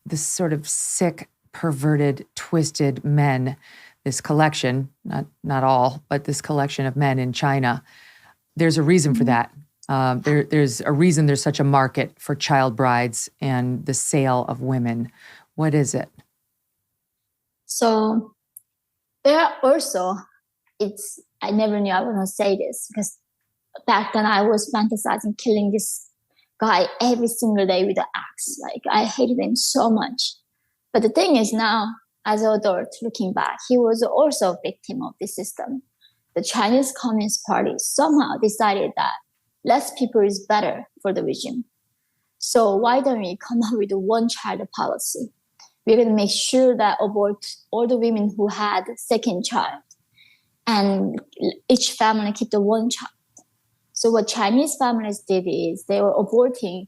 this sort of sick, perverted, twisted men, this collection, not all, but this collection of men in China. There's a reason for that. There's a reason there's such a market for child brides and the sale of women. What is it? So there also, I never knew I was going to say this because back then I was fantasizing killing this guy every single day with an axe. Like I hated him so much. But the thing is now, as an adult looking back, he was also a victim of this system. The Chinese Communist Party somehow decided that less people is better for the regime. So why don't we come up with a one-child policy? We're going to make sure that abort all the women who had second child, and each family keep the one child. So what Chinese families did is they were aborting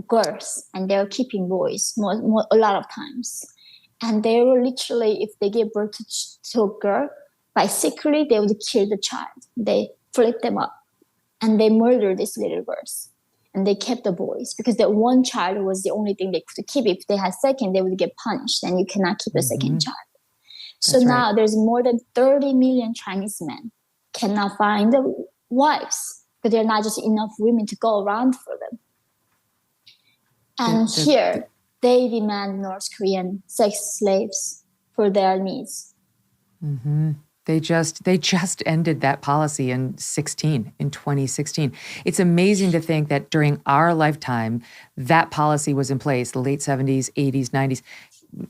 girls and they were keeping boys a lot of times. And they were literally, if they gave birth to a girl, by secretly they would kill the child. They flip them up and they murdered these little girls. And they kept the boys because the one child was the only thing they could keep. If they had second, they would get punished and you cannot keep a second child. So That's now right. there's more than 30 million Chinese men cannot find the wives, but there are not just enough women to go around for them. And here, they demand North Korean sex slaves for their needs. They just ended that policy in 2016. It's amazing to think that during our lifetime, that policy was in place, the late 70s, 80s, 90s.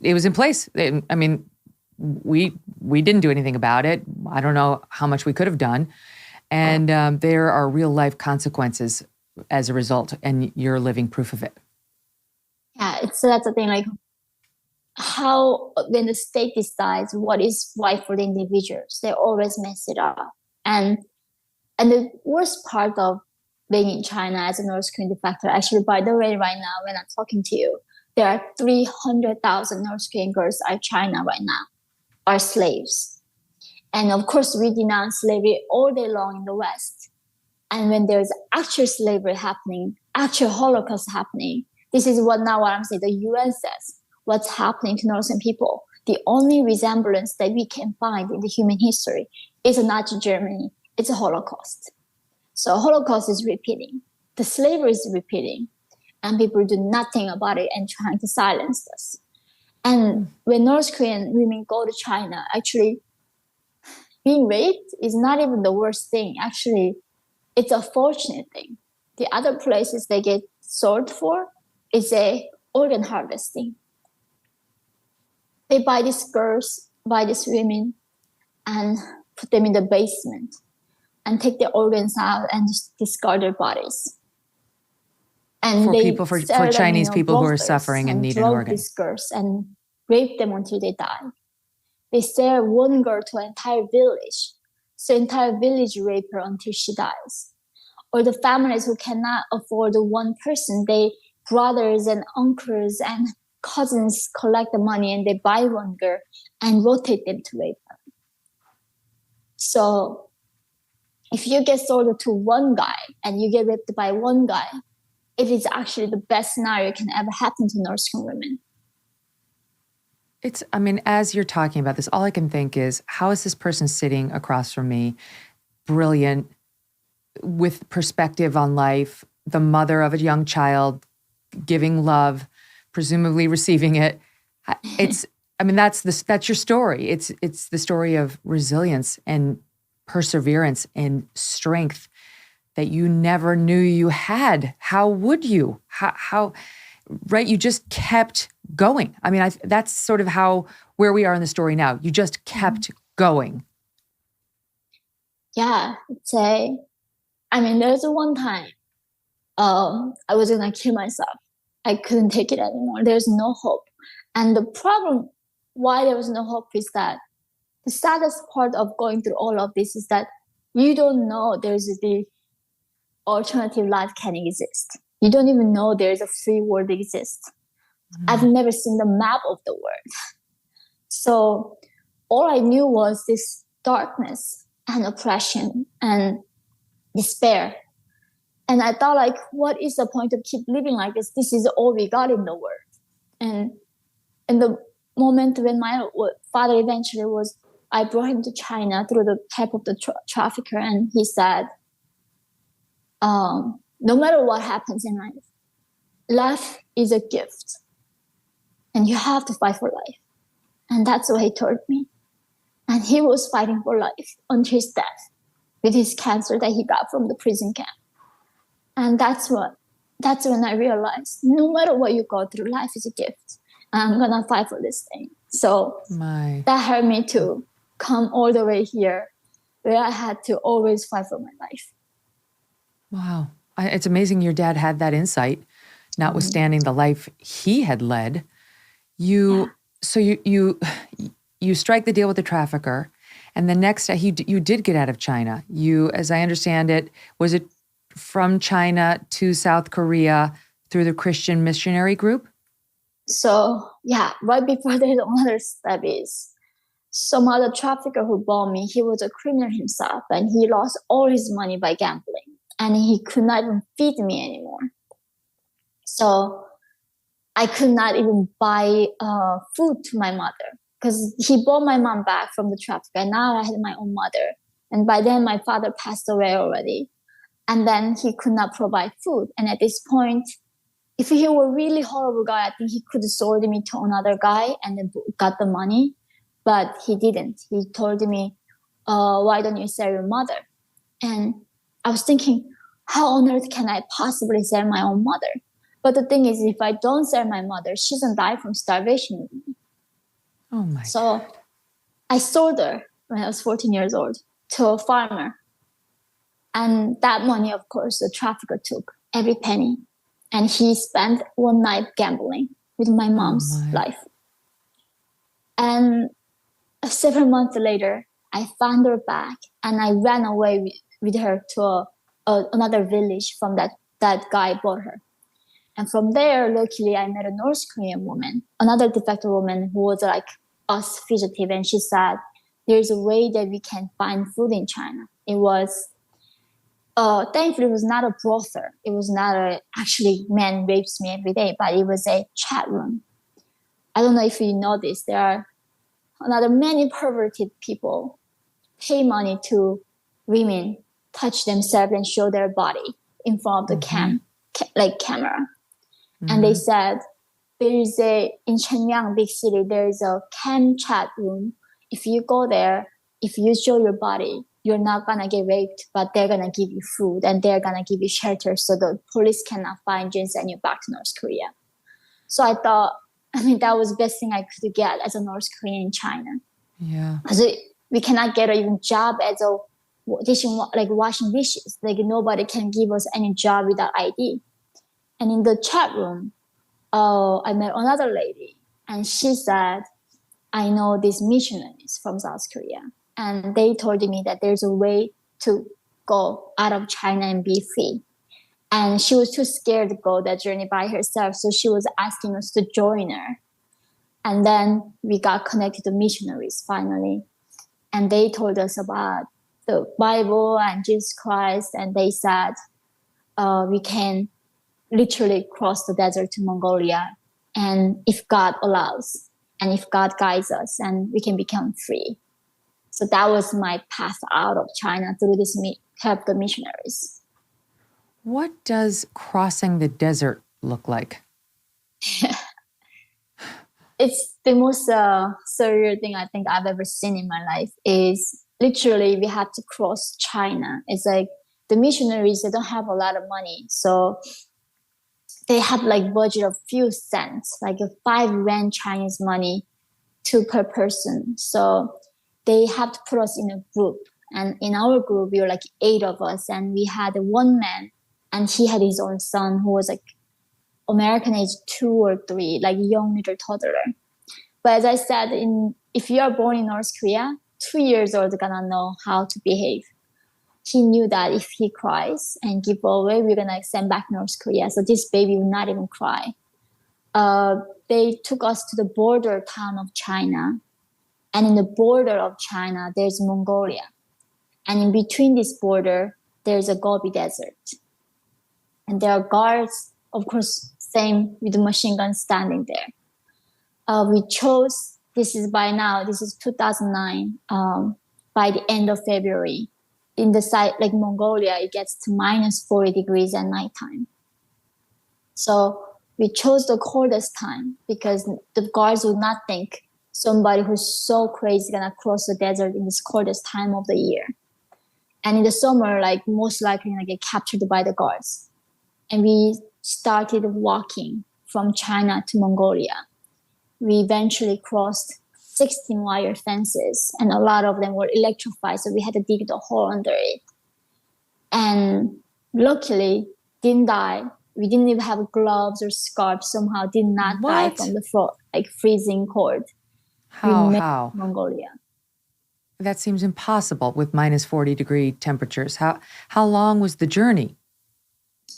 It was in place. I mean, we didn't do anything about it. I don't know how much we could have done. And there are real life consequences as a result, and you're living proof of it. Yeah, so that's the thing, like how when the state decides what is right for the individuals, they always mess it up. And the worst part of being in China as a North Korean de facto, actually, by the way, right now when I'm talking to you, there are 300,000 North Korean girls in China right now are slaves. And of course, we denounce slavery all day long in the West. And when there's actual slavery happening, actual Holocaust happening, this is what I'm saying, the UN says, what's happening to Northern people. The only resemblance that we can find in the human history is Nazi Germany. It's a Holocaust. So Holocaust is repeating. The slavery is repeating. And people do nothing about it and trying to silence us. And when North Korean women go to China, actually, being raped is not even the worst thing. Actually, it's a fortunate thing. The other places they get sold for is a organ harvesting. They buy these girls, buy these women, and put them in the basement and take their organs out and just discard their bodies. And for Chinese people who are suffering and need an organ. These girls and rape them until they die. They sell one girl to an entire village. So entire village rape her until she dies. Or the families who cannot afford one person, brothers and uncles and cousins collect the money and they buy one girl and rotate them to rape her. So if you get sold to one guy and you get raped by one guy, it is actually the best scenario can ever happen to North Korean women. As you're talking about this, all I can think is, how is this person sitting across from me, brilliant, with perspective on life, the mother of a young child, giving love, presumably receiving it. That's your story. It's the story of resilience and perseverance and strength that you never knew you had. How would you? How right? You just kept going. That's sort of where we are in the story now. You just kept going. Yeah, there's one time I was gonna kill myself. I couldn't take it anymore. There's no hope. And the problem why there was no hope is that the saddest part of going through all of this is that you don't know there's the alternative life can exist. You don't even know there's a free world exists. I've never seen the map of the world. So all I knew was this darkness and oppression and despair. And I thought, like, what is the point of keep living like this? This is all we got in the world. And in the moment when my father eventually I brought him to China through the help of the trafficker. And he said, no matter what happens in life is a gift. And you have to fight for life. And that's what he told me. And he was fighting for life until his death with his cancer that he got from the prison camp. And that's when I realized no matter what you go through, life is a gift. I'm going to fight for this thing. So that helped me to come all the way here where I had to always fight for my life. Wow. It's amazing your dad had that insight, notwithstanding the life he had led. So you strike the deal with the trafficker, and the next you did get out of China. You, as I understand it, was it from China to South Korea through the Christian missionary group? So yeah, right before there's another step is some other trafficker who bought me, he was a criminal himself and he lost all his money by gambling and he could not even feed me anymore. So I could not even buy food to my mother because he bought my mom back from the trafficker and now I had my own mother. And by then my father passed away already. And then he could not provide food. And at this point, if he were a really horrible guy, I think he could have sold me to another guy and then got the money. But he didn't. He told me, why don't you sell your mother? And I was thinking, how on earth can I possibly sell my own mother? But the thing is, if I don't sell my mother, she doesn't die from starvation with me. Oh my. So I sold her when I was 14 years old to a farmer. And that money, of course, the trafficker took every penny. And he spent one night gambling with my mom's life. And several months later, I found her back and I ran away with her to another village from that guy bought her. And from there, luckily, I met a North Korean woman, another defected woman who was like us fugitive. And she said, there's a way that we can find food in China. It was, thankfully, it was not a brothel. It was not actually man rapes me every day, but it was a chat room. I don't know if you know this. There are many perverted people pay money to women touch themselves and show their body in front of the camera. Mm-hmm. And they said in Shenyang, big city, there is a cam chat room. If you go there, if you show your body, you're not gonna get raped, but they're gonna give you food and they're gonna give you shelter so the police cannot find you and send you back to North Korea. So I thought, that was the best thing I could get as a North Korean in China. Yeah. Because we cannot get even job as a washing dishes. Like nobody can give us any job without ID. And in the chat room, I met another lady and she said, I know these missionaries from South Korea. And they told me that there's a way to go out of China and be free. And she was too scared to go that journey by herself. So she was asking us to join her. And then we got connected to missionaries finally. And they told us about the Bible and Jesus Christ. And they said, we can literally cross the desert to Mongolia. And if God allows, and if God guides us, and we can become free. So that was my path out of China through this help the missionaries. What does crossing the desert look like? It's the most surreal thing I think I've ever seen in my life is literally we had to cross China. It's like the missionaries, they don't have a lot of money. So they have like budget of few cents, like a 5 yuan Chinese money per person. So they have to put us in a group. And in our group, we were like 8 of us. And we had one man and he had his own son who was like American age 2 or 3, like young little toddler. But as I said, if you are born in North Korea, 2 years old gonna know how to behave. He knew that if he cries and give away, we're gonna send back North Korea. So this baby will not even cry. They took us to the border town of China. And in the border of China, there's Mongolia. And in between this border, there's a Gobi Desert. And there are guards, of course, same with the machine guns standing there. We chose, this is 2009, by the end of February. In the site, like Mongolia, it gets to minus 40 degrees at nighttime. So we chose the coldest time because the guards would not think somebody who's so crazy gonna cross the desert in this coldest time of the year. And in the summer, like most likely gonna get captured by the guards. And we started walking from China to Mongolia. We eventually crossed 16 wire fences and a lot of them were electrified. So we had to dig the hole under it. And luckily didn't die. We didn't even have gloves or scarves, somehow did not die from the freezing cold. How? Mongolia. That seems impossible with minus 40 degree temperatures. How long was the journey?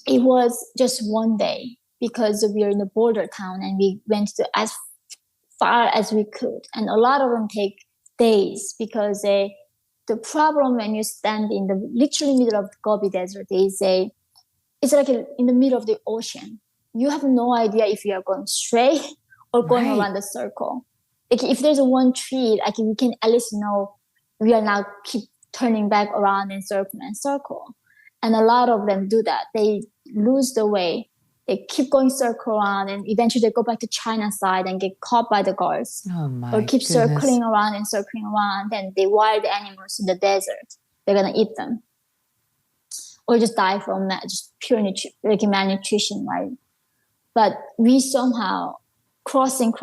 It was just one day because we are in the border town and we went to as far as we could. And a lot of them take days because the problem when you stand in the literally middle of the Gobi Desert is it's like in the middle of the ocean. You have no idea if you are going straight or going Right. around the circle. Like if there's one tree, like we can at least know we are now keep turning back around in circle and circle. And a lot of them do that. They lose the way. They keep going circle around and eventually they go back to China side and get caught by the guards. Oh my Or keep goodness. circling around and circling around. And they wild animals in the desert. They're gonna eat them. Or just die from that, just pure malnutrition, right? But we somehow crossing,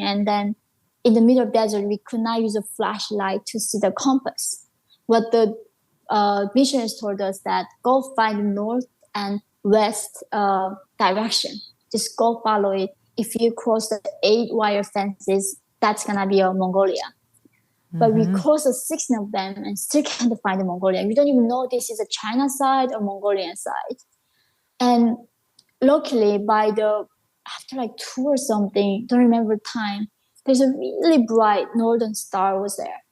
and then in the middle of the desert, we could not use a flashlight to see the compass. What the missionaries told us that go find the north and west direction. Just go follow it. If you cross the 8-wire fences, that's gonna be Mongolia. But we crossed the 16 of them and still can't find the Mongolia. We don't even know this is a China side or Mongolian side. And luckily, after like 2 or something, don't remember time, there's a really bright northern star was there.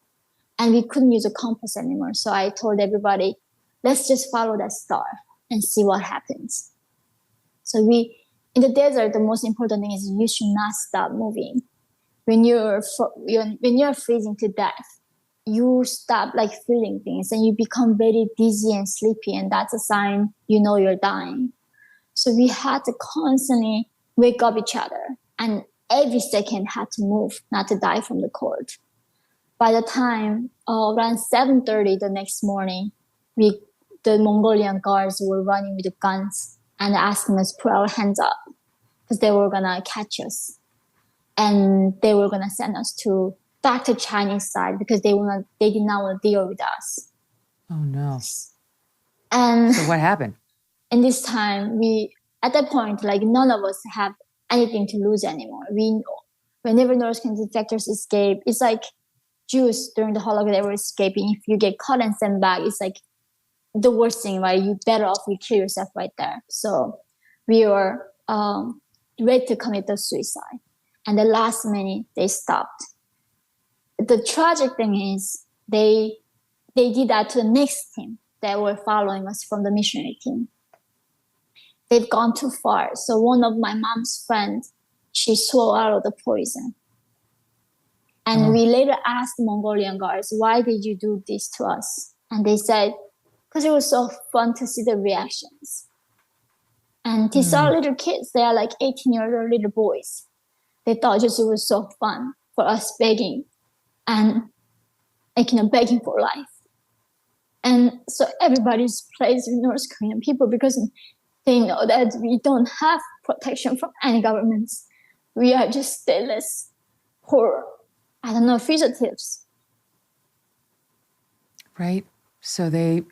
And we couldn't use a compass anymore. So I told everybody, let's just follow that star and see what happens. So in the desert, the most important thing is you should not stop moving. When you're freezing to death, you stop like feeling things and you become very dizzy and sleepy, and that's a sign you know you're dying. So we had to constantly wake up each other, and every second had to move not to die from the cold. By the time around 7:30 the next morning, the Mongolian guards were running with the guns and asking us to put our hands up because they were gonna catch us. And they were going to send us back to Chinese side because they did not want to deal with us. Oh no. And so what happened? In this time, at that point, like none of us have anything to lose anymore. We know whenever North Korean defectors escape, it's like Jews during the Holocaust, they were escaping. If you get caught and sent back, it's like the worst thing, right? You better off you kill yourself right there. So we were ready to commit the suicide. And the last minute, they stopped. The tragic thing is they did that to the next team that were following us from the missionary team. They've gone too far. So one of my mom's friends, she swallowed the poison. And we later asked the Mongolian guards, why did you do this to us? And they said, because it was so fun to see the reactions. And these are little kids. They are like 18-year-old little boys. They thought just it was so fun for us begging and begging for life. And so everybody's plays with North Korean people because they know that we don't have protection from any governments. We are just stateless, poor, fugitives. Right. So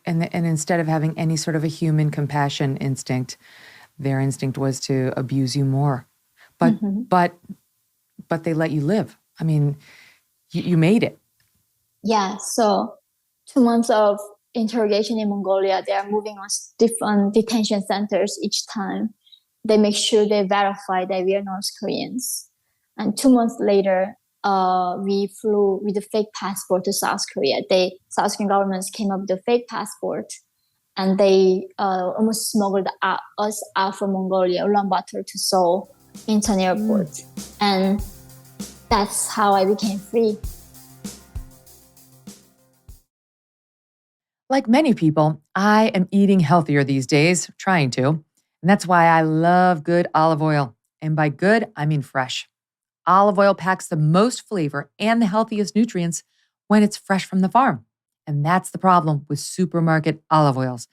and instead of having any sort of a human compassion instinct, their instinct was to abuse you more. But they let you live. I mean, you made it. Yeah. So 2 months of interrogation in Mongolia, they are moving us different detention centers each time. They make sure they verify that we are North Koreans. And 2 months later, we flew with a fake passport to South Korea. South Korean governments came up with a fake passport, and they almost smuggled us out from Mongolia, Ulaanbaatar to Seoul Incheon Airport. And that's how I became free. Like many people, I am eating healthier these days, trying to. And that's why I love good olive oil. And by good, I mean fresh. Olive oil packs the most flavor and the healthiest nutrients when it's fresh from the farm. And that's the problem with supermarket olive oils.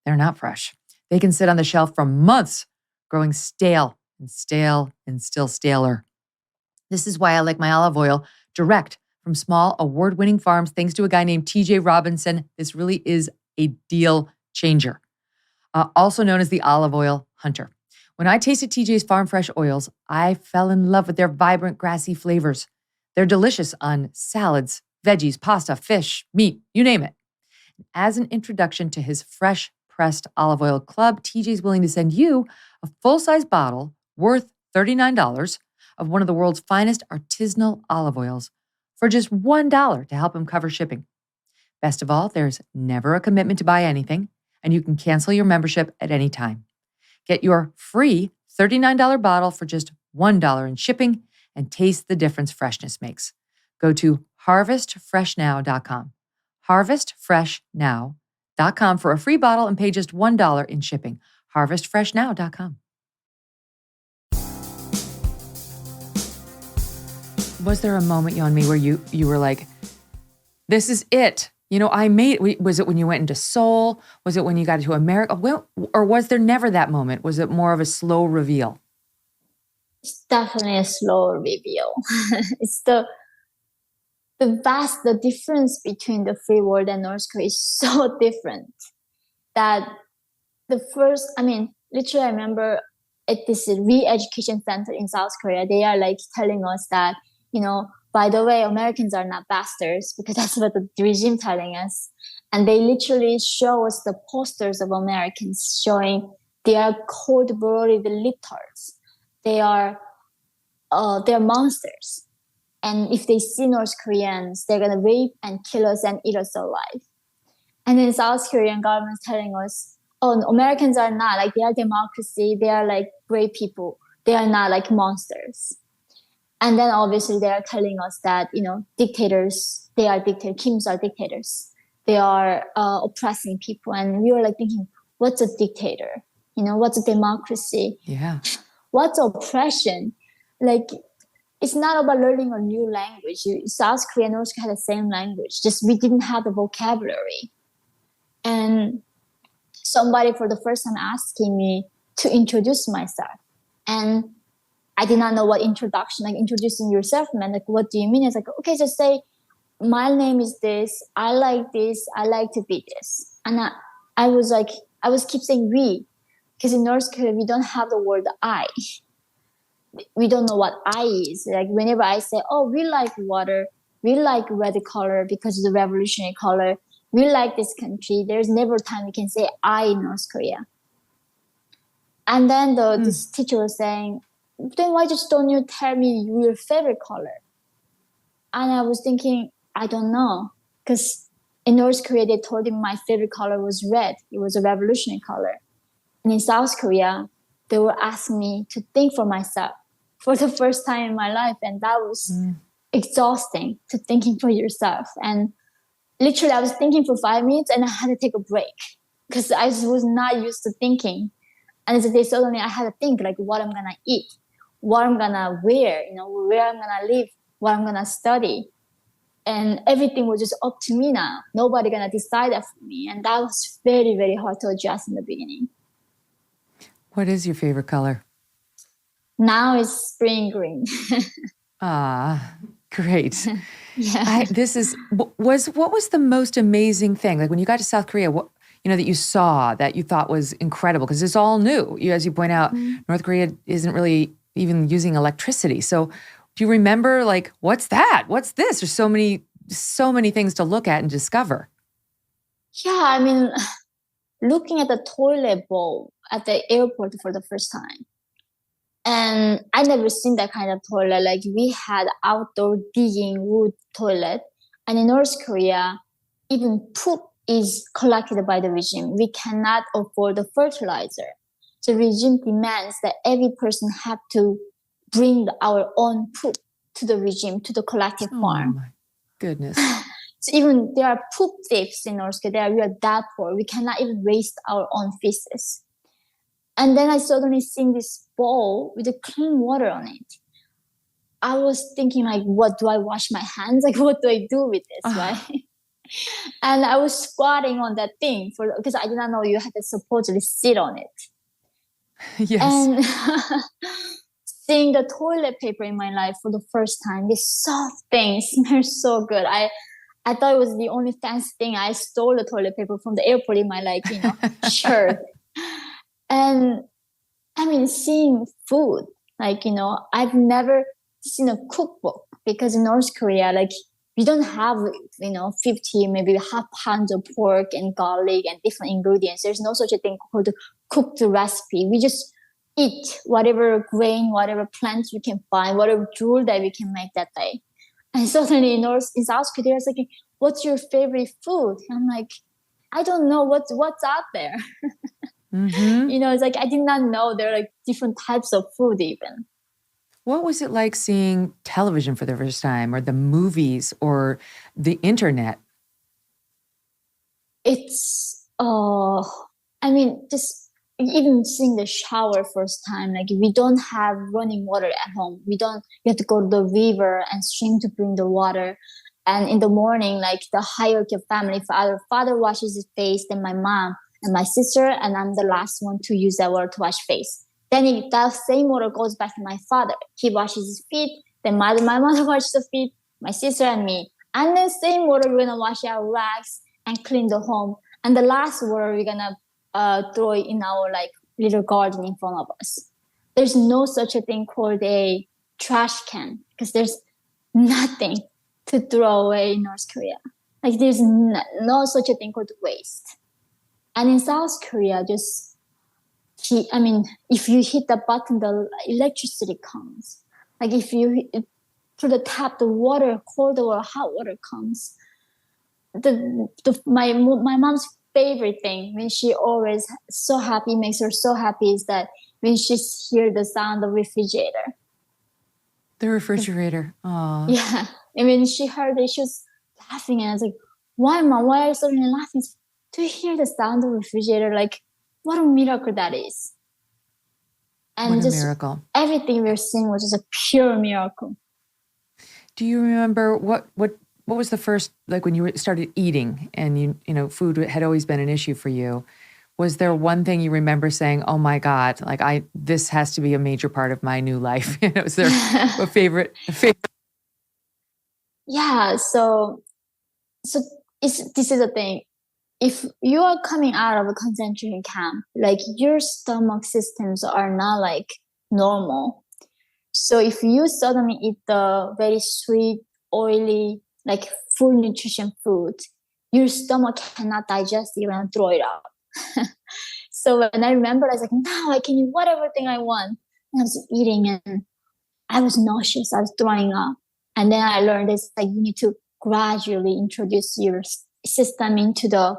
They're not fresh. They can sit on the shelf for months, growing stale and still staler. This is why I like my olive oil direct from small award-winning farms thanks to a guy named TJ Robinson. This really is a deal changer. Also known as the olive oil hunter. When I tasted TJ's farm fresh oils, I fell in love with their vibrant grassy flavors. They're delicious on salads, veggies, pasta, fish, meat, you name it. As an introduction to his fresh pressed olive oil club, TJ's willing to send you a full-size bottle worth $39 of one of the world's finest artisanal olive oils for just $1 to help him cover shipping. Best of all, there's never a commitment to buy anything, and you can cancel your membership at any time. Get your free $39 bottle for just $1 in shipping and taste the difference freshness makes. Go to harvestfreshnow.com. Harvestfreshnow.com for a free bottle and pay just $1 in shipping. Harvestfreshnow.com. Was there a moment, Yeonmi, where you were like, this is it? You know, I made, was it when you went into Seoul? Was it when you got to America? Well, or was there never that moment? Was it more of a slow reveal? It's definitely a slow reveal. It's the difference between the free world and North Korea is so different that literally I remember at this re-education center in South Korea, they are like telling us that, you know, by the way, Americans are not bastards, because that's what the regime telling us. And they literally show us the posters of Americans showing they are cold-blooded libtards. They're monsters. And if they see North Koreans, they're going to rape and kill us and eat us alive. And then South Korean government is telling us, oh, Americans are not, like, they are democracy. They are like great people. They are not like monsters. And then obviously they are telling us that, you know, dictators, they are dictators, Kims are dictators. They are oppressing people. And we were like thinking, what's a dictator? You know, what's a democracy? Yeah. What's oppression? Like, it's not about learning a new language. South Korea and North Korea had the same language, just we didn't have the vocabulary. And somebody for the first time asking me to introduce myself. And I did not know what introduction, like introducing yourself meant. Like, what do you mean? It's like, okay, just say, my name is this, I like this, I like to be this. And I was keep saying we, because in North Korea, we don't have the word I. We don't know what I is. Like, whenever I say, oh, we like water, we like red color because it's the revolutionary color, we like this country, there's never a time we can say I in North Korea. And then this teacher was saying, then why just don't you tell me your favorite color? And I was thinking, I don't know. Because in North Korea, they told him my favorite color was red. It was a revolutionary color. And in South Korea, they were asking me to think for myself for the first time in my life. And that was exhausting, to thinking for yourself. And literally, I was thinking for 5 minutes and I had to take a break because I was not used to thinking. And then suddenly I had to think, like, what I'm going to eat, what I'm going to wear, you know, where I'm going to live, what I'm going to study. And everything was just up to me now. Nobody going to decide that for me. And that was very, very hard to adjust in the beginning. What is your favorite color? Now it's spring green. Ah, great. Yeah. What was the most amazing thing? Like when you got to South Korea, what, you know, that you saw that you thought was incredible? Because it's all new. As you point out, North Korea isn't really even using electricity. So do you remember, like, what's that? What's this? There's so many things to look at and discover. Yeah, I mean, looking at the toilet bowl at the airport for the first time. And I never seen that kind of toilet. Like, we had outdoor digging wood toilet. And in North Korea, even poop is collected by the regime. We cannot afford the fertilizer. So the regime demands that every person have to bring our own poop to the regime, to the collective farm. Oh my goodness. So even there are poop thieves in North Korea. We are that poor. We cannot even waste our own feces. And then I suddenly seen this bowl with the clean water on it. I was thinking, like, what do I wash my hands? Like, what do I do with this, right? And I was squatting on that thing because I did not know you had to supposedly sit on it. Yes. And seeing the toilet paper in my life for the first time, this soft thing smells so good. I thought it was the only fancy thing. I stole the toilet paper from the airport in my, like, you know, shirt. And I mean, seeing food, like, you know, I've never seen a cookbook because in North Korea, like, we don't have, you know, 50, maybe half pounds of pork and garlic and different ingredients. There's no such a thing called cooked recipe. We just eat whatever grain, whatever plants we can find, whatever jewel that we can make that day. And suddenly in South Korea, it's like, what's your favorite food? And I'm like, I don't know what's out there. Mm-hmm. It's like I did not know there are like different types of food even. What was it like seeing television for the first time, or the movies, or the internet? It's just even seeing the shower first time, like we don't have running water at home. You have to go to the river and swim to bring the water. And in the morning, like the hierarchy of family, father washes his face, then my mom and my sister, and I'm the last one to use that water to wash face. Then that same water goes back to my father. He washes his feet, then my mother washes the feet, my sister and me. And then same water, we're gonna wash our rags and clean the home. And the last water, we're gonna throw it in our like little garden in front of us. There's no such a thing called a trash can because there's nothing to throw away in North Korea. Like there's no such a thing called waste. And in South Korea, if you hit the button, the electricity comes. Like if you through the tap, the water, cold or hot water comes. My mom's favorite thing when she always so happy, makes her so happy, is that when she hears the sound of refrigerator. The refrigerator. Oh. Yeah. And when she heard it, she was laughing, and I was like, why, Mom? Why are you suddenly laughing? Do you hear the sound of refrigerator? Like, what a miracle that is. And what a just miracle. Everything we're seeing was just a pure miracle. Do you remember what was the first, like when you started eating and you know, food had always been an issue for you? Was there one thing you remember saying, oh my God, like this has to be a major part of my new life? Was there a favorite? Yeah. So this is the thing. If you are coming out of a concentration camp, like your stomach systems are not like normal. So if you suddenly eat the very sweet, oily, like full nutrition food, your stomach cannot digest it and throw it out. So when I remember, I was like, now I can eat whatever thing I want. And I was eating and I was nauseous. I was throwing up. And then I learned it's like you need to gradually introduce your system into the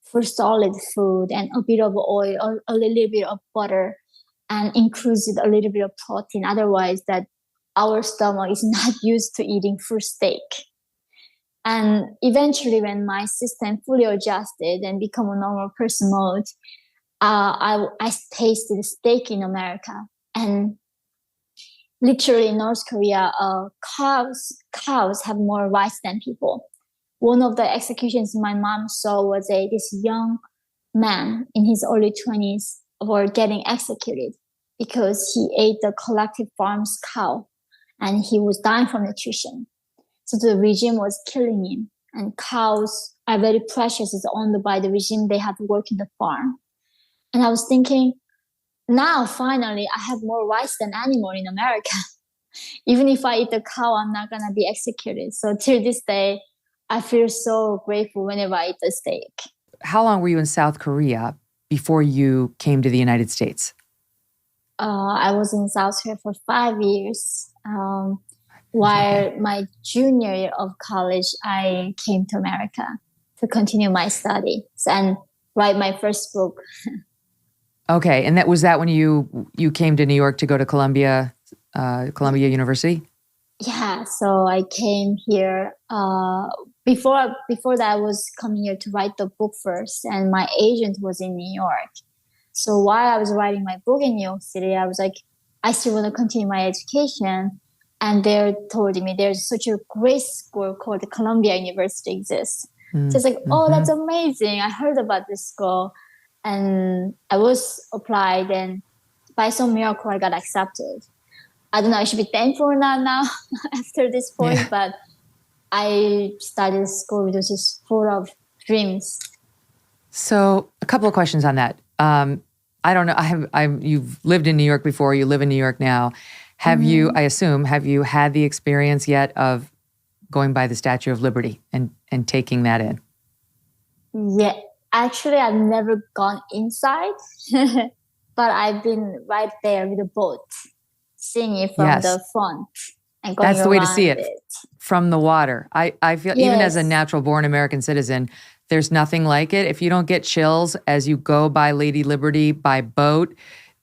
first solid food and a bit of oil, or a little bit of butter, and increase it a little bit of protein. Otherwise, that our stomach is not used to eating full steak. And eventually, when my system fully adjusted and become a normal person mode, I tasted steak in America. And literally in North Korea, cows have more rights than people. One of the executions my mom saw was this young man in his early 20s were getting executed because he ate the collective farm's cow and he was dying from nutrition. So the regime was killing him. And cows are very precious. It's owned by the regime. They have to work in the farm. And I was thinking, now finally I have more rights than animal in America. Even if I eat a cow, I'm not gonna be executed. So till this day, I feel so grateful whenever I eat a steak. How long were you in South Korea before you came to the United States? I was in South Korea for 5 years. While my junior year of college, I came to America to continue my studies and write my first book. Okay, and was that when you came to New York to go to Columbia University? Yeah, so I came here. Before that, I was coming here to write the book first, and my agent was in New York. So while I was writing my book in New York City, I was like, I still want to continue my education. And they told me there's such a great school called the Columbia University exists. So it's like, oh, that's amazing. I heard about this school. And I was applied, and by some miracle, I got accepted. I don't know, I should be thankful or not now after this point, but I started school which is full of dreams. So a couple of questions on that. I don't know. You've lived in New York before. You live in New York now. Have you had the experience yet of going by the Statue of Liberty and taking that in? Yeah, actually, I've never gone inside. but I've been right there with the boat, seeing it from Yes. the front and going That's the way to see around it it. from the water. I feel even as a Yes. natural born American citizen, there's nothing like it. If you don't get chills as you go by Lady Liberty by boat,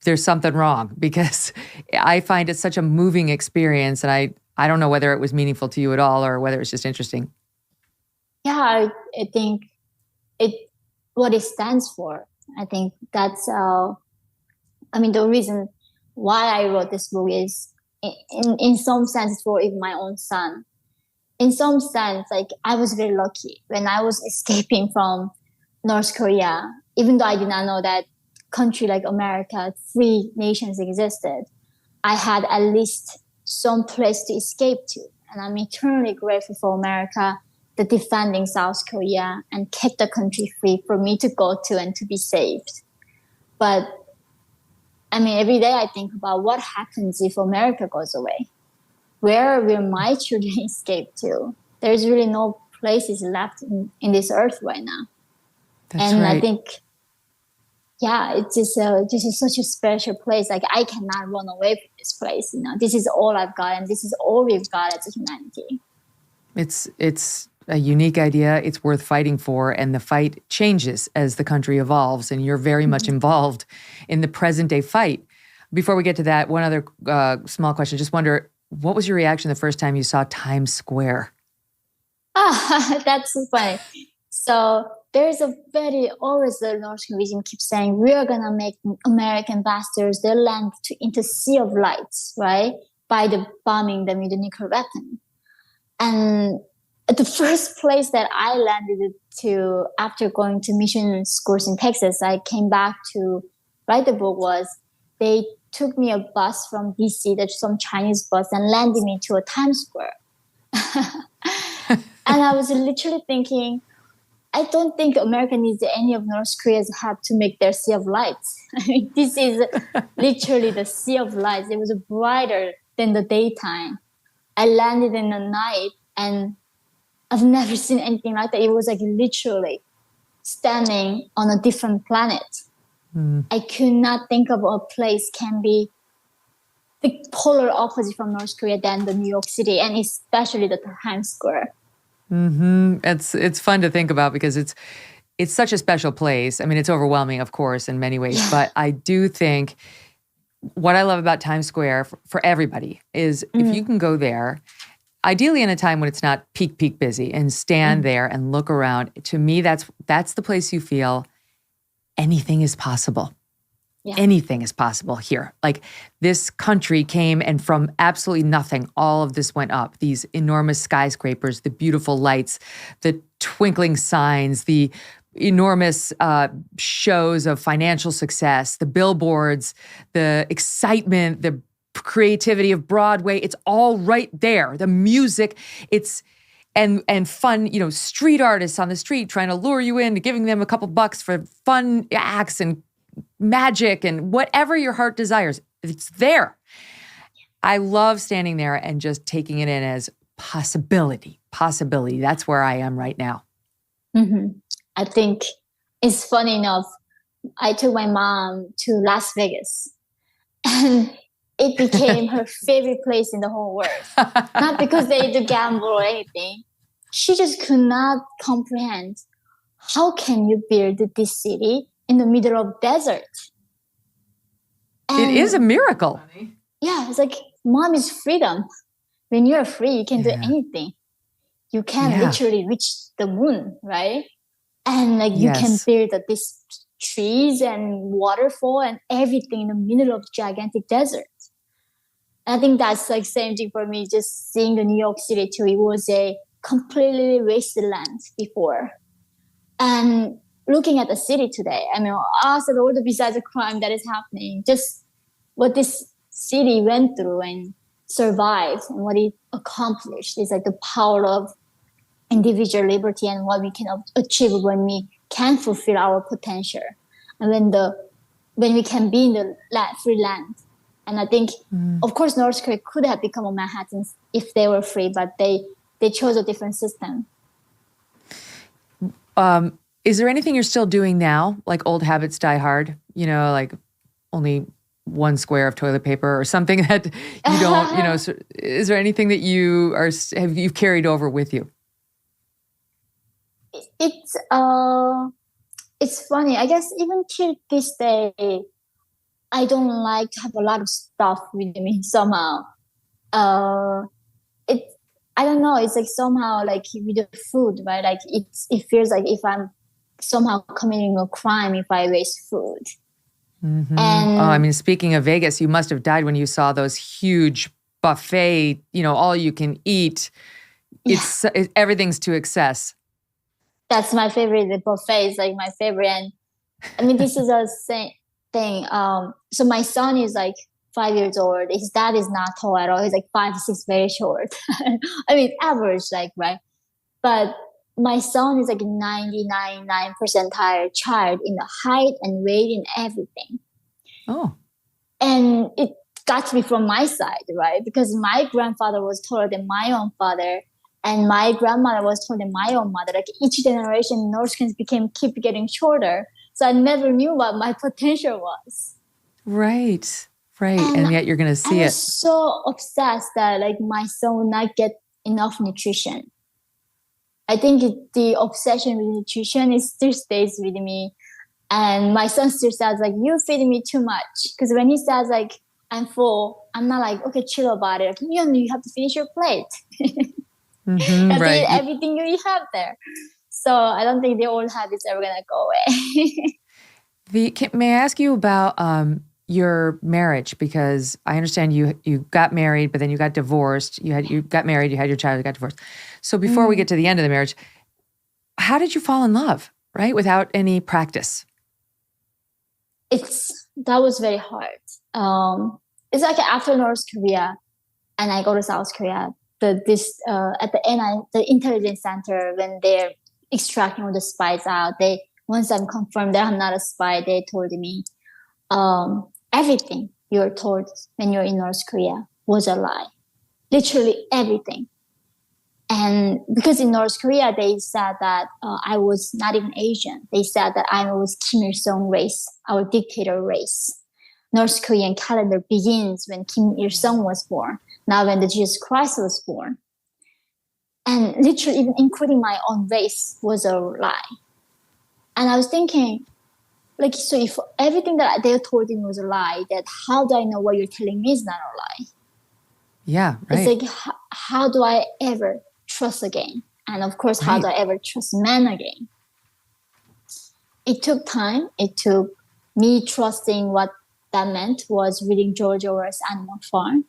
there's something wrong because I find it such a moving experience. And I don't know whether it was meaningful to you at all or whether it's just interesting. Yeah, I think it what it stands for. I think that's I mean the reason why I wrote this book is in some sense for even my own son. In some sense, like I was very lucky when I was escaping from North Korea, even though I did not know that country like America, free nations existed. I had at least some place to escape to. And I'm eternally grateful for America, the defending South Korea and kept the country free for me to go to and to be saved. But I mean, every day I think about what happens if America goes away. Where will my children escape to? There's really no places left in this earth right now. That's and right. I think, yeah, it's just such a special place. Like I cannot run away from this place. You know, this is all I've got, and this is all we've got as a humanity. It's a unique idea. It's worth fighting for, and the fight changes as the country evolves. And you're very much involved in the present day fight. Before we get to that, one other small question. Just wonder, what was your reaction the first time you saw Times Square? That's so funny. So there's always the North Korean regime keeps saying, we are going to make American bastards their land into sea of lights, right? By the bombing them with a nuclear weapon. And the first place that I landed to after going to mission schools in Texas, I came back to write the book was they took me a bus from DC, that's some Chinese bus, and landed me to a Times Square. And I was literally thinking, I don't think America needs any of North Korea's help to make their sea of lights. I mean, this is literally the sea of lights. It was brighter than the daytime. I landed in the night and I've never seen anything like that. It was like literally standing on a different planet. I could not think of a place can be the polar opposite from North Korea than the New York City, and especially the Times Square. It's fun to think about because it's such a special place. I mean, it's overwhelming, of course, in many ways, but I do think what I love about Times Square for everybody is if you can go there, ideally in a time when it's not peak busy, and stand there and look around. To me, that's the place you feel anything is possible. Yeah. Anything is possible here. Like this country came and from absolutely nothing, all of this went up. These enormous skyscrapers, the beautiful lights, the twinkling signs, the enormous shows of financial success, the billboards, the excitement, the creativity of Broadway. It's all right there. The music, and fun, street artists on the street trying to lure you in, giving them a couple bucks for fun acts and magic and whatever your heart desires. It's there. I love standing there and just taking it in as possibility. That's where I am right now. Mm-hmm. I think it's funny enough. I took my mom to Las Vegas and it became her favorite place in the whole world. Not because they do gamble or anything. She just could not comprehend how can you build this city in the middle of desert. And it is a miracle. Yeah, it's like mom is freedom. When you're free, you can do anything. You can literally reach the moon, right? And like you can build these trees and waterfall and everything in the middle of gigantic desert. I think that's like same thing for me, just seeing the New York City too. It was a completely wasteland before. And looking at the city today, I mean, outside all the besides the crime that is happening, just what this city went through and survived and what it accomplished is like the power of individual liberty and what we can achieve when we can fulfill our potential and when we can be in the free land. And I think, of course, North Korea could have become a Manhattan if they were free, but they chose a different system. Is there anything you're still doing now, like old habits die hard? Like only one square of toilet paper or something that you don't, so is there anything that you've carried over with you? It's funny. I guess even till this day, I don't like to have a lot of stuff with me somehow. Uh, it I don't know. It's like somehow like with the food, right? Like it feels like if I'm somehow committing a crime if I waste food. Mm-hmm. And speaking of Vegas, you must have died when you saw those huge buffet, all you can eat. Everything's to excess. That's my favorite. The buffet is like my favorite. And this is a same thing. So my son is like 5 years old. His dad is not tall at all. He's like 5'6", very short. Average, like, right? But my son is like 99 percentile child in the height and weight and everything. Oh. And it got to be from my side, right? Because my grandfather was taller than my own father, and my grandmother was taller than my own mother. Like each generation, North Koreans keep getting shorter. So I never knew what my potential was. Right. And yet you're going to see I was so obsessed that like my son would not get enough nutrition. I think the obsession with nutrition still stays with me. And my son still says like, you feed me too much. Because when he says like, I'm full, I'm not like, okay, chill about it. Like, you have to finish your plate. Mm-hmm, you have right. to eat everything you have there. So I don't think the old habits are going to go away. May I ask you about your marriage? Because I understand you got married, but then you got divorced. You got married, you had your child, you got divorced. So before we get to the end of the marriage, how did you fall in love, right? Without any practice. That was very hard. It's like after North Korea and I go to South Korea, at the end, the intelligence center, when they're extracting all the spies out, once I'm confirmed that I'm not a spy, they told me, everything you're told when you're in North Korea was a lie. Literally everything. And because in North Korea, they said that I was not even Asian. They said that I was Kim Il-sung race, our dictator race. North Korean calendar begins when Kim Il-sung was born, not when the Jesus Christ was born. And literally, even including my own race was a lie. And I was thinking, like, so if everything that they told me was a lie, that how do I know what you're telling me is not a lie? Yeah, right. It's like, how do I ever trust again? And of course, how do I ever trust men again? It took time. It took me trusting what that meant was reading George Orwell's Animal Farm.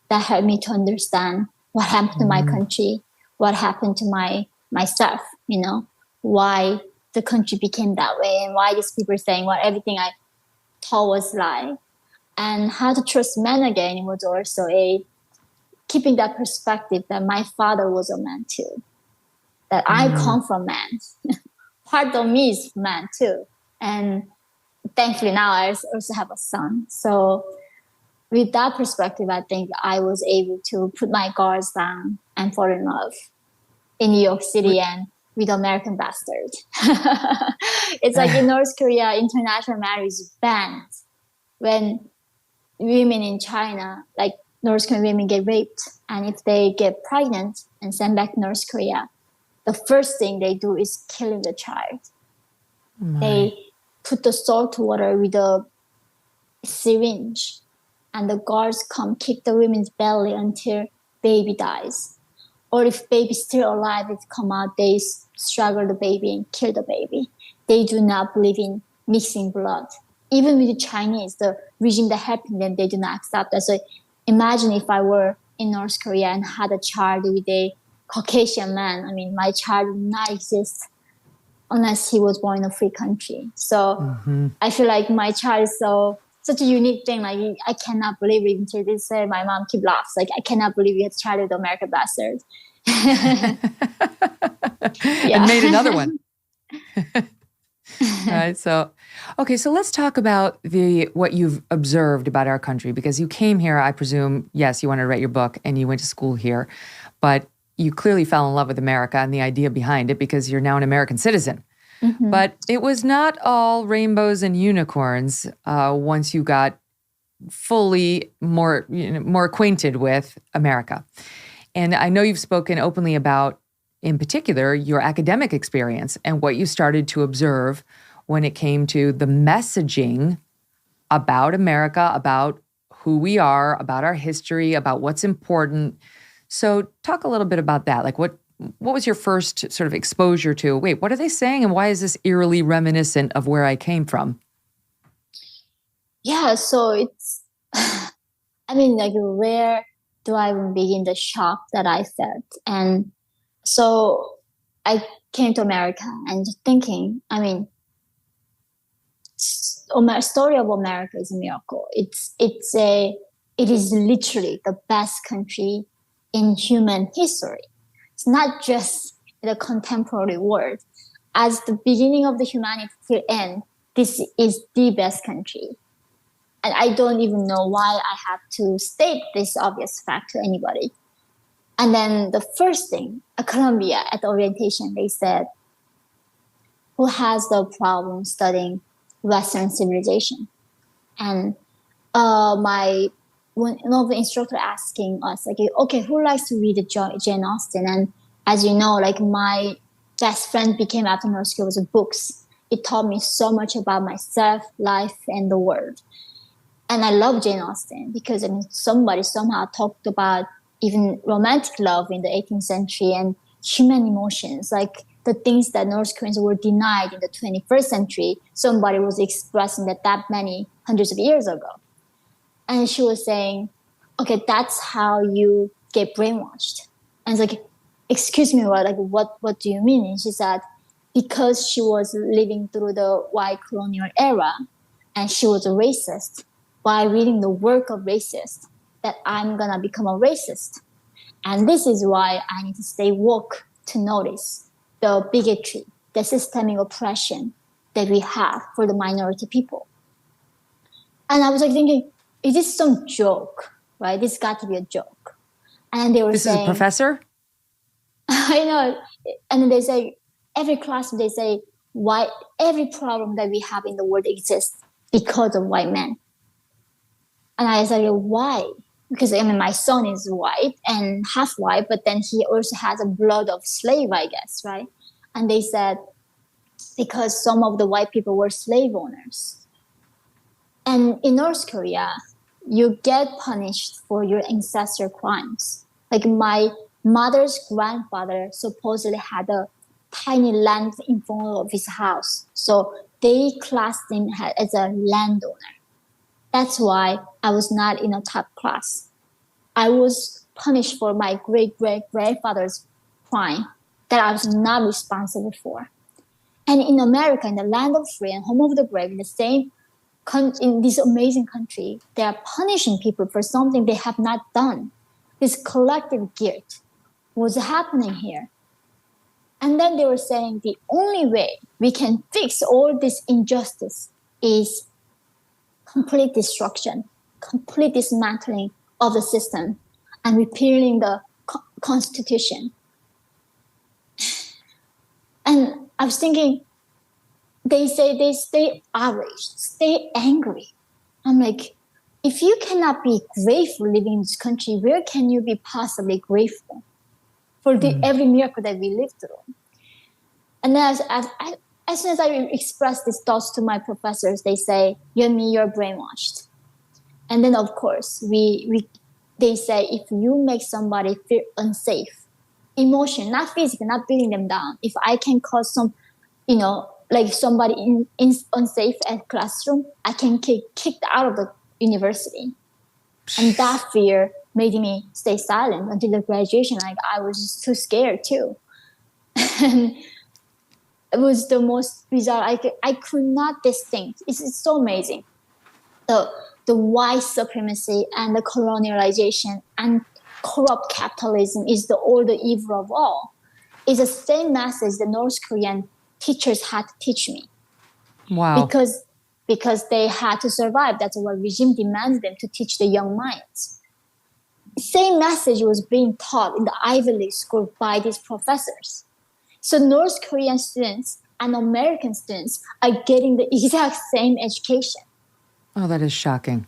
That helped me to understand what happened to my country, what happened to myself, why the country became that way and why these people are saying what everything I thought was lie. And how to trust men again was also keeping that perspective that my father was a man too, that I come from man. Part of me is man too. And thankfully now I also have a son. So with that perspective, I think I was able to put my guards down and fall in love in New York City and with American Bastard. It's like in North Korea, international marriage is banned. When women in China, like North Korean women, get raped, and if they get pregnant and sent back to North Korea, the first thing they do is killing the child. They put the salt water with a syringe, and the guards come kick the woman's belly until baby dies. Or if baby's still alive, it come out, they strangle the baby and kill the baby. They do not believe in mixing blood. Even with the Chinese, the regime that helping them, they do not accept that. So imagine if I were in North Korea and had a child with a Caucasian man. I mean, my child would not exist unless he was born in a free country. So I feel like my child is such a unique thing. Like, I cannot believe it until this day. My mom keep laughs. Like, I cannot believe you had a child with American Bastard. And made another one. All right. So let's talk about what you've observed about our country, because you came here, I presume, yes, you wanted to write your book and you went to school here, but you clearly fell in love with America and the idea behind it because you're now an American citizen. But it was not all rainbows and unicorns once you got fully more acquainted with America. And I know you've spoken openly about, in particular, your academic experience and what you started to observe when it came to the messaging about America, about who we are, about our history, about what's important. So talk a little bit about that. Like what was your first sort of exposure to, wait, what are they saying and why is this eerily reminiscent of where I came from? Yeah, so it's, I mean, like, where do I even begin the shock that I felt? And so I came to America and just thinking, I mean, story of America is a miracle. It is literally the best country in human history. It's not just the contemporary world. As the beginning of the humanity till end, this is the best country. And I don't even know why I have to state this obvious fact to anybody. And then the first thing, at Columbia, at the orientation, they said, who has the problem studying Western civilization? And one of the instructor asking us, like, okay, who likes to read Jane Austen? And as you know, like, my best friend became after North School was books. It taught me so much about myself, life, and the world. And I love Jane Austen because, I mean, somebody somehow talked about even romantic love in the 18th century and human emotions, like the things that North Koreans were denied in the 21st century. Somebody was expressing that many hundreds of years ago. And she was saying, okay, that's how you get brainwashed. And it's like, excuse me, what do you mean? And she said, because she was living through the white colonial era and she was a racist, by reading the work of racists, that I'm gonna become a racist. And this is why I need to stay woke to notice the bigotry, the systemic oppression that we have for the minority people. And I was like thinking, is this some joke, right? This got to be a joke. And they were saying— This is a professor? I know. And then they say, every class they say, why every problem that we have in the world exists because of white men. And I said, why? Because, I mean, my son is white and half white, but then he also has a blood of slave, I guess, right? And they said, because some of the white people were slave owners. And in North Korea, you get punished for your ancestral crimes. Like, my mother's grandfather supposedly had a tiny land in front of his house. So they classed him as a landowner. That's why I was not in a top class. I was punished for my great-great-grandfather's crime that I was not responsible for. And in America, in the land of free and home of the brave, in this amazing country, they are punishing people for something they have not done. This collective guilt was happening here. And then they were saying the only way we can fix all this injustice is complete destruction, complete dismantling of the system, and repealing the Constitution. And I was thinking, they say they stay outraged, stay angry. I'm like, if you cannot be grateful living in this country, where can you be possibly grateful for every miracle that we live through? And then as soon as I express these thoughts to my professors, they say, Yeonmi, you're brainwashed. And then, of course, they say, if you make somebody feel unsafe, emotion, not physical, not beating them down, if I can cause some, like somebody in unsafe at classroom, I can get kicked out of the university. And that fear made me stay silent until the graduation. Like, I was just too scared too. And it was the most bizarre. I could not distinct. It's so amazing. The white supremacy and the colonialization and corrupt capitalism is all the evil of all. It's the same message the North Korean teachers had to teach me. Wow. Because they had to survive. That's what regime demanded them to teach the young minds. Same message was being taught in the Ivy League school by these professors. So North Korean students and American students are getting the exact same education. Oh, that is shocking.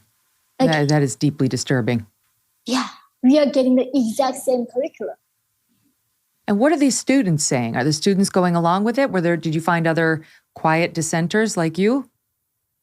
Like, That is deeply disturbing. yeah, we are getting the exact same curriculum. And what are these students saying? Are the students going along with it? Did you find other quiet dissenters like you?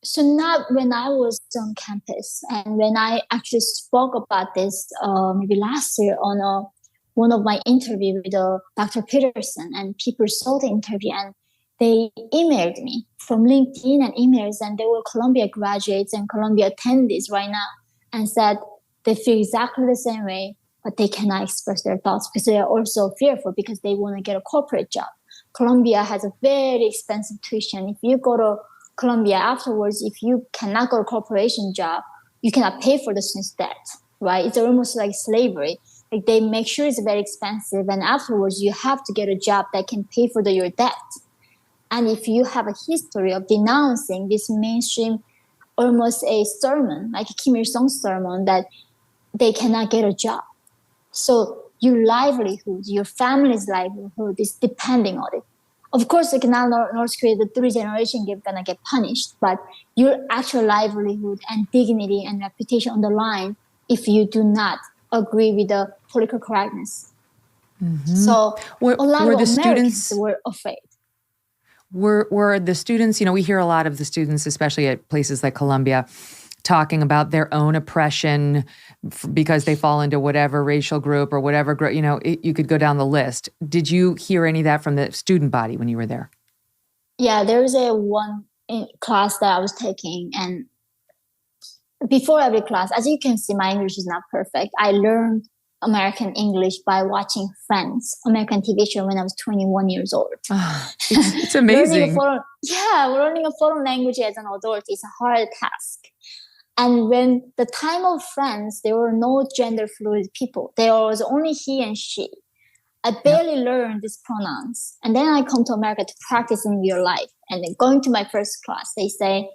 So not when I was on campus, and when I actually spoke about this maybe last year on one of my interview with Dr. Peterson, and people saw the interview and they emailed me from LinkedIn and emails, and they were Columbia graduates and Columbia attendees right now, and said they feel exactly the same way, but they cannot express their thoughts because they are also fearful because they want to get a corporate job. Columbia has a very expensive tuition. If you go to Columbia afterwards, if you cannot go to a corporation job, you cannot pay for the student's debt, right? It's almost like slavery. Like they make sure it's very expensive, and afterwards you have to get a job that can pay for your debt. And if you have a history of denouncing this mainstream, almost a sermon, like a Kim Il-sung sermon, that they cannot get a job. So your livelihood, your family's livelihood is depending on it. Of course, like now North Korea, the 3-generation gap gonna get punished, but your actual livelihood and dignity and reputation on the line if you do not agree with the political correctness. Mm-hmm. So a lot of Americans were afraid. Were the students, we hear a lot of the students, especially at places like Columbia, talking about their own oppression because they fall into whatever racial group or whatever group, you could go down the list. Did you hear any of that from the student body when you were there? Yeah, there was one class that I was taking, and before every class, as you can see, my English is not perfect. I learned American English by watching Friends, American TV show, when I was 21 years old. Oh, it's amazing. learning a foreign language as an adult is a hard task. And when the time of Friends, there were no gender fluid people. There was only he and she. I barely learned these pronouns. And then I come to America to practice in real life. And then going to my first class, they say,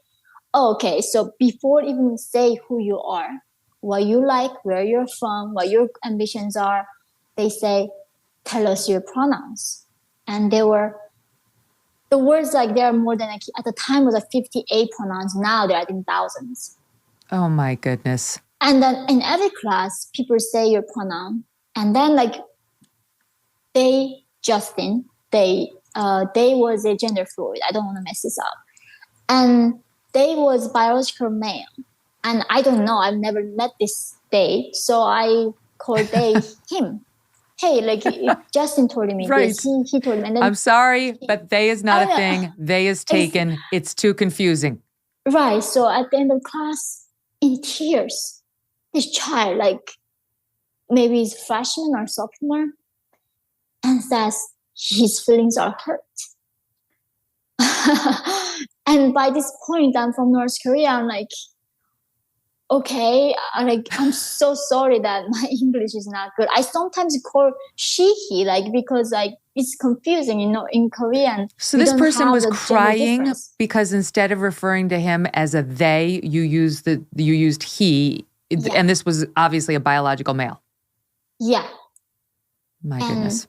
oh, okay, so before even say who you are, what you like, where you're from, what your ambitions are, they say, tell us your pronouns. And the words, like there are more than, at the time was 58 pronouns. Now there are in thousands. Oh my goodness. And then in every class, people say your pronoun. And then Justin, they was a gender fluid. I don't want to mess this up. And they was biological male. And I don't know, I've never met this they. So I called they him. Hey, Justin told me right. this. He told me. And then, I'm sorry, but they is not a thing. They is taken. It's too confusing. Right. So at the end of class, in tears, this child, maybe he's freshman or sophomore, and says his feelings are hurt. And by this point, I'm from North Korea. I'm like, okay, I'm so sorry that my English is not good. I sometimes call she, he, because it's confusing, in Korean. So this person was crying because instead of referring to him as a they, you used he, and this was obviously a biological male. Yeah. My goodness.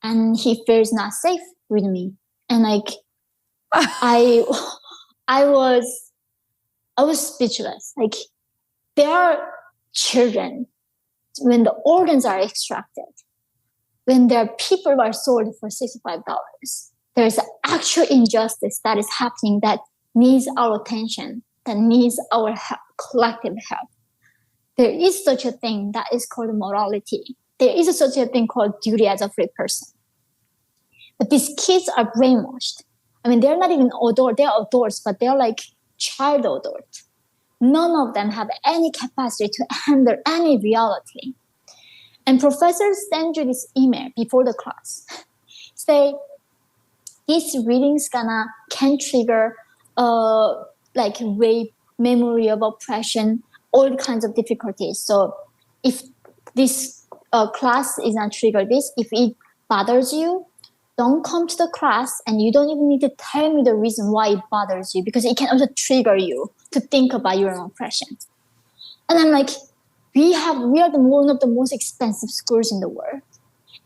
And he feels not safe with me. And I was speechless. There are children, when the organs are extracted, when their people are sold for $65, there's an actual injustice that is happening that needs our attention, that needs our help, collective help. There is such a thing that is called morality. There is such a thing called duty as a free person. But these kids are brainwashed. I mean, they're not even adult. They're adults, but they're child adult. None of them have any capacity to handle any reality. And professors send you this email before the class. Say, this reading's can trigger rape, memory of oppression, all kinds of difficulties. So if this class is not trigger this, if it bothers you, don't come to the class, and you don't even need to tell me the reason why it bothers you, because it can also trigger you to think about your own oppression. And I'm we are one of the most expensive schools in the world.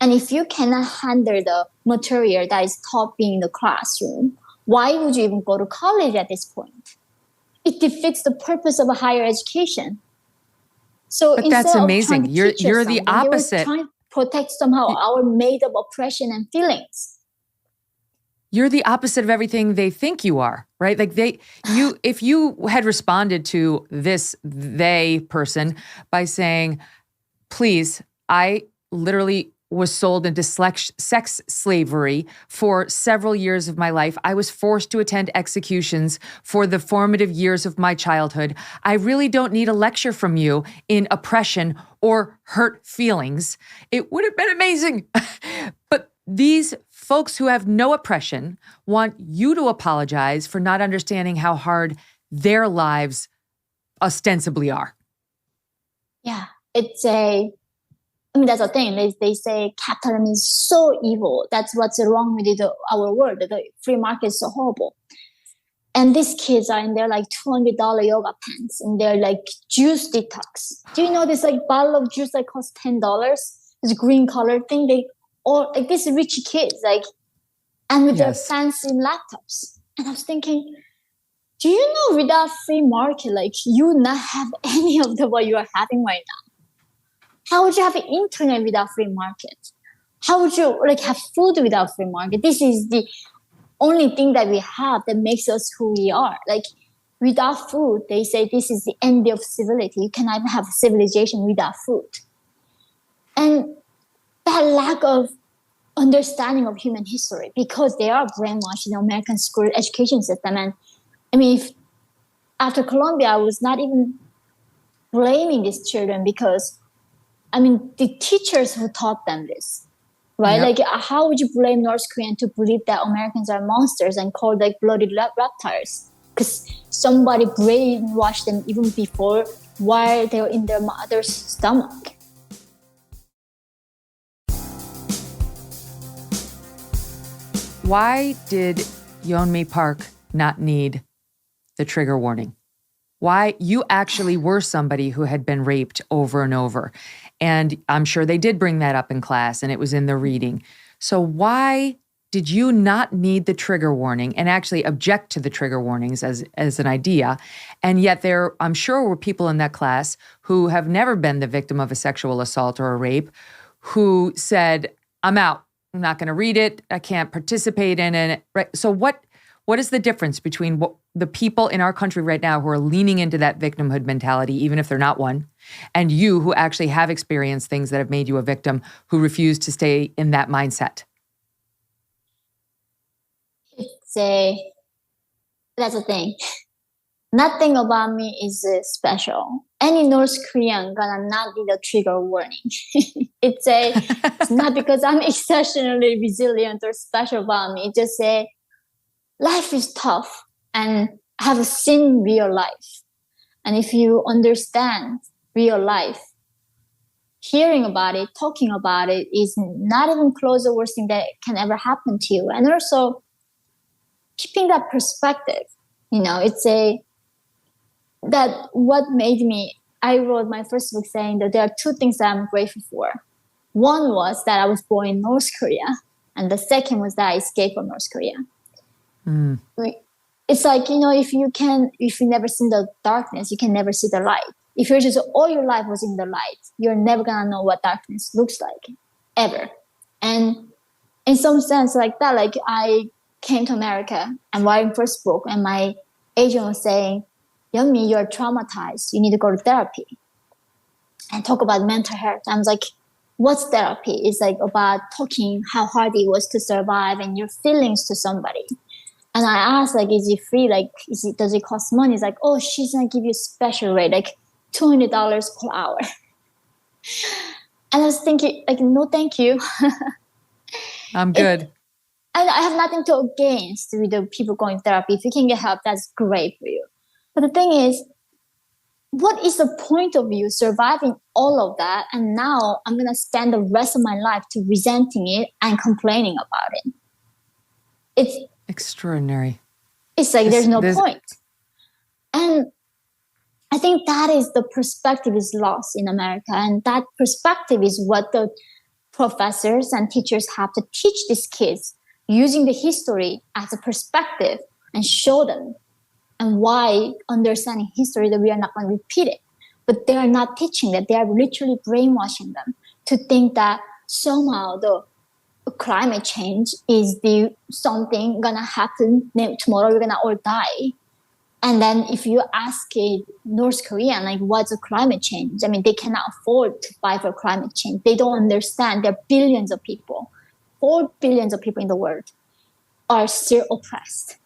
And if you cannot handle the material that is taught in the classroom, why would you even go to college at this point? It defeats the purpose of a higher education. So But that's instead of amazing. trying to teach You're us the something, they were opposite. trying to protect somehow our made-up oppression and feelings. You're the opposite of everything they think you are, right? Like if you had responded to this they person by saying, please, I literally was sold into sex slavery for several years of my life. I was forced to attend executions for the formative years of my childhood. I really don't need a lecture from you in oppression or hurt feelings. It would have been amazing. But these folks who have no oppression want you to apologize for not understanding how hard their lives ostensibly are. Yeah, that's the thing. They say capitalism is so evil. That's what's wrong with our world. The free market is so horrible. And these kids are in their like $200 yoga pants and they're like juice detox. Do you know this like bottle of juice that costs $10? This green color thing. Or like these rich kids, like, and with their fancy laptops. And I was thinking, do you know without free market, like you would not have any of what you are having right now? How would you have internet without free market? How would you like have food without free market? This is the only thing that we have that makes us who we are. Like without food, they say this is the end of civility. You cannot even have civilization without food. And that lack of understanding of human history, because they are brainwashed in the American school education system. And I mean, after Columbia, I was not even blaming these children because, I mean, the teachers who taught them this, right? Yep. Like, how would you blame North Koreans to believe that Americans are monsters and called like bloody reptiles? Because somebody brainwashed them even before while they were in their mother's stomach. Why did Yeonmi Park not need the trigger warning? Why? You actually were somebody who had been raped over and over. And I'm sure they did bring that up in class and it was in the reading. So why did you not need the trigger warning and actually object to the trigger warnings as an idea? And yet I'm sure were people in that class who have never been the victim of a sexual assault or a rape who said, I'm out. I'm not going to read it. I can't participate in it. Right. So what is the difference between the people in our country right now who are leaning into that victimhood mentality, even if they're not one, and you who actually have experienced things that have made you a victim who refuse to stay in that mindset? That's the thing. Nothing about me is special. Any North Korean gonna not need a trigger warning. It's not because I'm exceptionally resilient or special about me. It's just life is tough and I have seen real life. And if you understand real life, hearing about it, talking about it is not even close to the worst thing that can ever happen to you. And also keeping that perspective, that what made me, I wrote my first book saying that there are two things that I'm grateful for. One was that I was born in North Korea. And the second was that I escaped from North Korea. Mm. It's like, if you never seen the darkness, you can never see the light. If you're just all your life was in the light, you're never going to know what darkness looks like, ever. And in some sense like that, like I came to America and writing first book and my agent was saying, Yeonmi, you're traumatized. You need to go to therapy and talk about mental health. I was like, what's therapy? It's like about talking how hard it was to survive and your feelings to somebody. And I asked, like, is it free? Like, does it cost money? It's like, oh, she's going to give you a special rate, like $200 per hour. And I was thinking, like, no, thank you. I'm good. And I have nothing to against with the people going therapy. If you can get help, that's great for you. But the thing is, what is the point of you surviving all of that? And now I'm going to spend the rest of my life to resenting it and complaining about it. It's extraordinary. It's like there's no point. And I think that is the perspective is lost in America. And that perspective is what the professors and teachers have to teach these kids using the history as a perspective and show them and why understanding history that we are not going to repeat it. But they are not teaching that. They are literally brainwashing them to think that somehow the climate change is the something gonna happen tomorrow. We're gonna all die. And then if you ask a North Korean, like, what's a climate change? I mean, they cannot afford to fight for climate change. They don't understand there are billions of people, 4 billion of people in the world are still oppressed.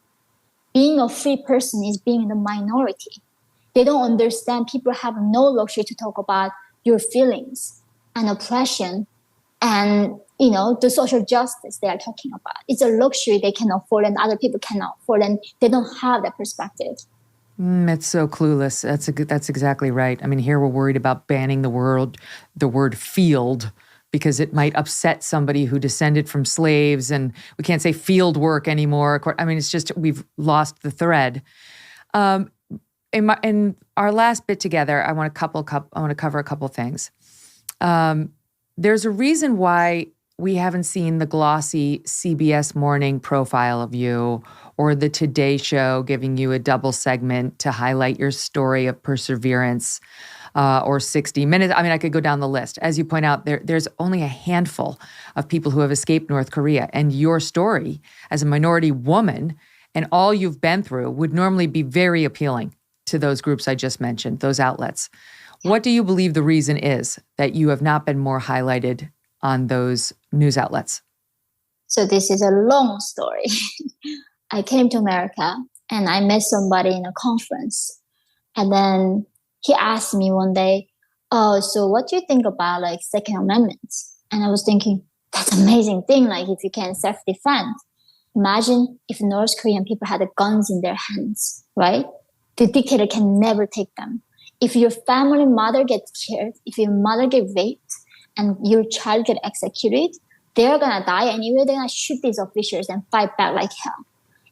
Being a free person is being in the minority. They don't understand people have no luxury to talk about your feelings and oppression and, you know, the social justice they are talking about. It's a luxury they can afford and other people cannot afford, and they don't have that perspective. It's so clueless. That's exactly right. I mean, here we're worried about banning the word field because it might upset somebody who descended from slaves, and we can't say field work anymore. I mean, it's just we've lost the thread. In our last bit together, I want to cover a couple things. There's a reason why we haven't seen the glossy CBS Morning profile of you or the Today Show giving you a double segment to highlight your story of perseverance, or 60 Minutes. I mean, I could go down the list. As you point out, there's only a handful of people who have escaped North Korea, and your story as a minority woman and all you've been through would normally be very appealing to those groups I just mentioned, those outlets. What do you believe the reason is that you have not been more highlighted on those news outlets? So this is a long story. I came to America and I met somebody in a conference. And then he asked me one day, oh, so what do you think about like Second Amendment? And I was thinking, that's an amazing thing. Like if you can self-defend. Imagine if North Korean people had guns in their hands, right? The dictator can never take them. If your family mother gets killed, if your mother gets raped, and your child get executed, they're gonna die anyway. They're gonna shoot these officials and fight back like hell.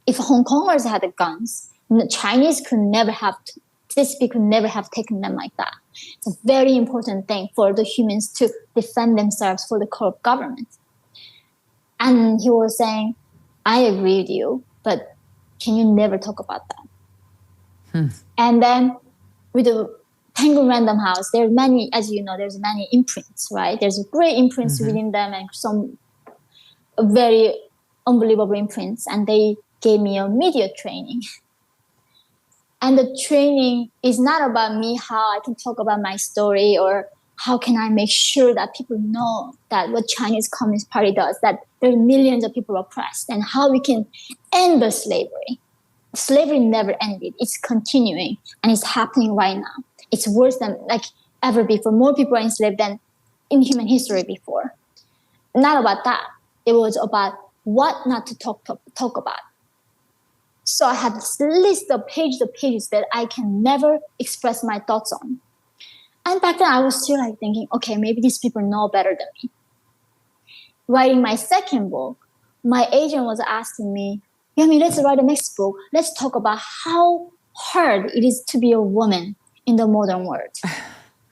If Hong Kongers had the guns, the Chinese could never have, these people could never have taken them like that. It's a very important thing for the humans to defend themselves for the corrupt government. And he was saying, I agree with you, but can you never talk about that? And then with the Penguin Random House, there are many, as you know, there's many imprints, right? There's great imprints within them and some very unbelievable imprints. And they gave me a media training. And the training is not about me, how I can talk about my story or how can I make sure that people know that what Chinese Communist Party does, that there are millions of people oppressed and how we can end the slavery. Slavery never ended. It's continuing and it's happening right now. It's worse than like ever before. More people are enslaved than in human history before. Not about that. It was about what not to talk about. So I had this list of pages that I can never express my thoughts on. And back then I was still like thinking, okay, maybe these people know better than me. Writing my second book, my agent was asking me, Yami, let's write the next book. Let's talk about how hard it is to be a woman in the modern world.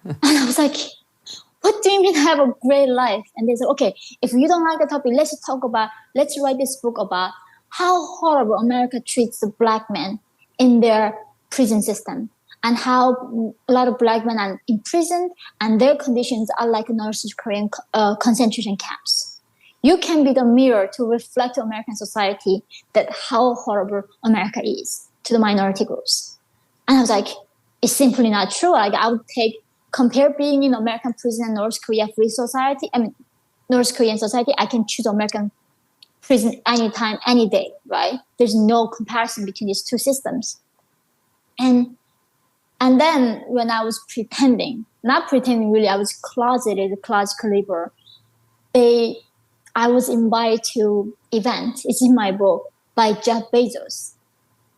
And I was like, what do you mean I have a great life? And they said, okay, if you don't like the topic, let's write this book about how horrible America treats the black men in their prison system and how a lot of black men are imprisoned and their conditions are like North Korean concentration camps. You can be the mirror to reflect to American society that how horrible America is to the minority groups. And I was like, it's simply not true. Like I would compare being in American prison and North Korea free society. I mean, North Korean society, I can choose American prison anytime, any day, right? There's no comparison between these two systems. And then when I was not pretending really, I was closeted, closet labor. I was invited to event. It's in my book by Jeff Bezos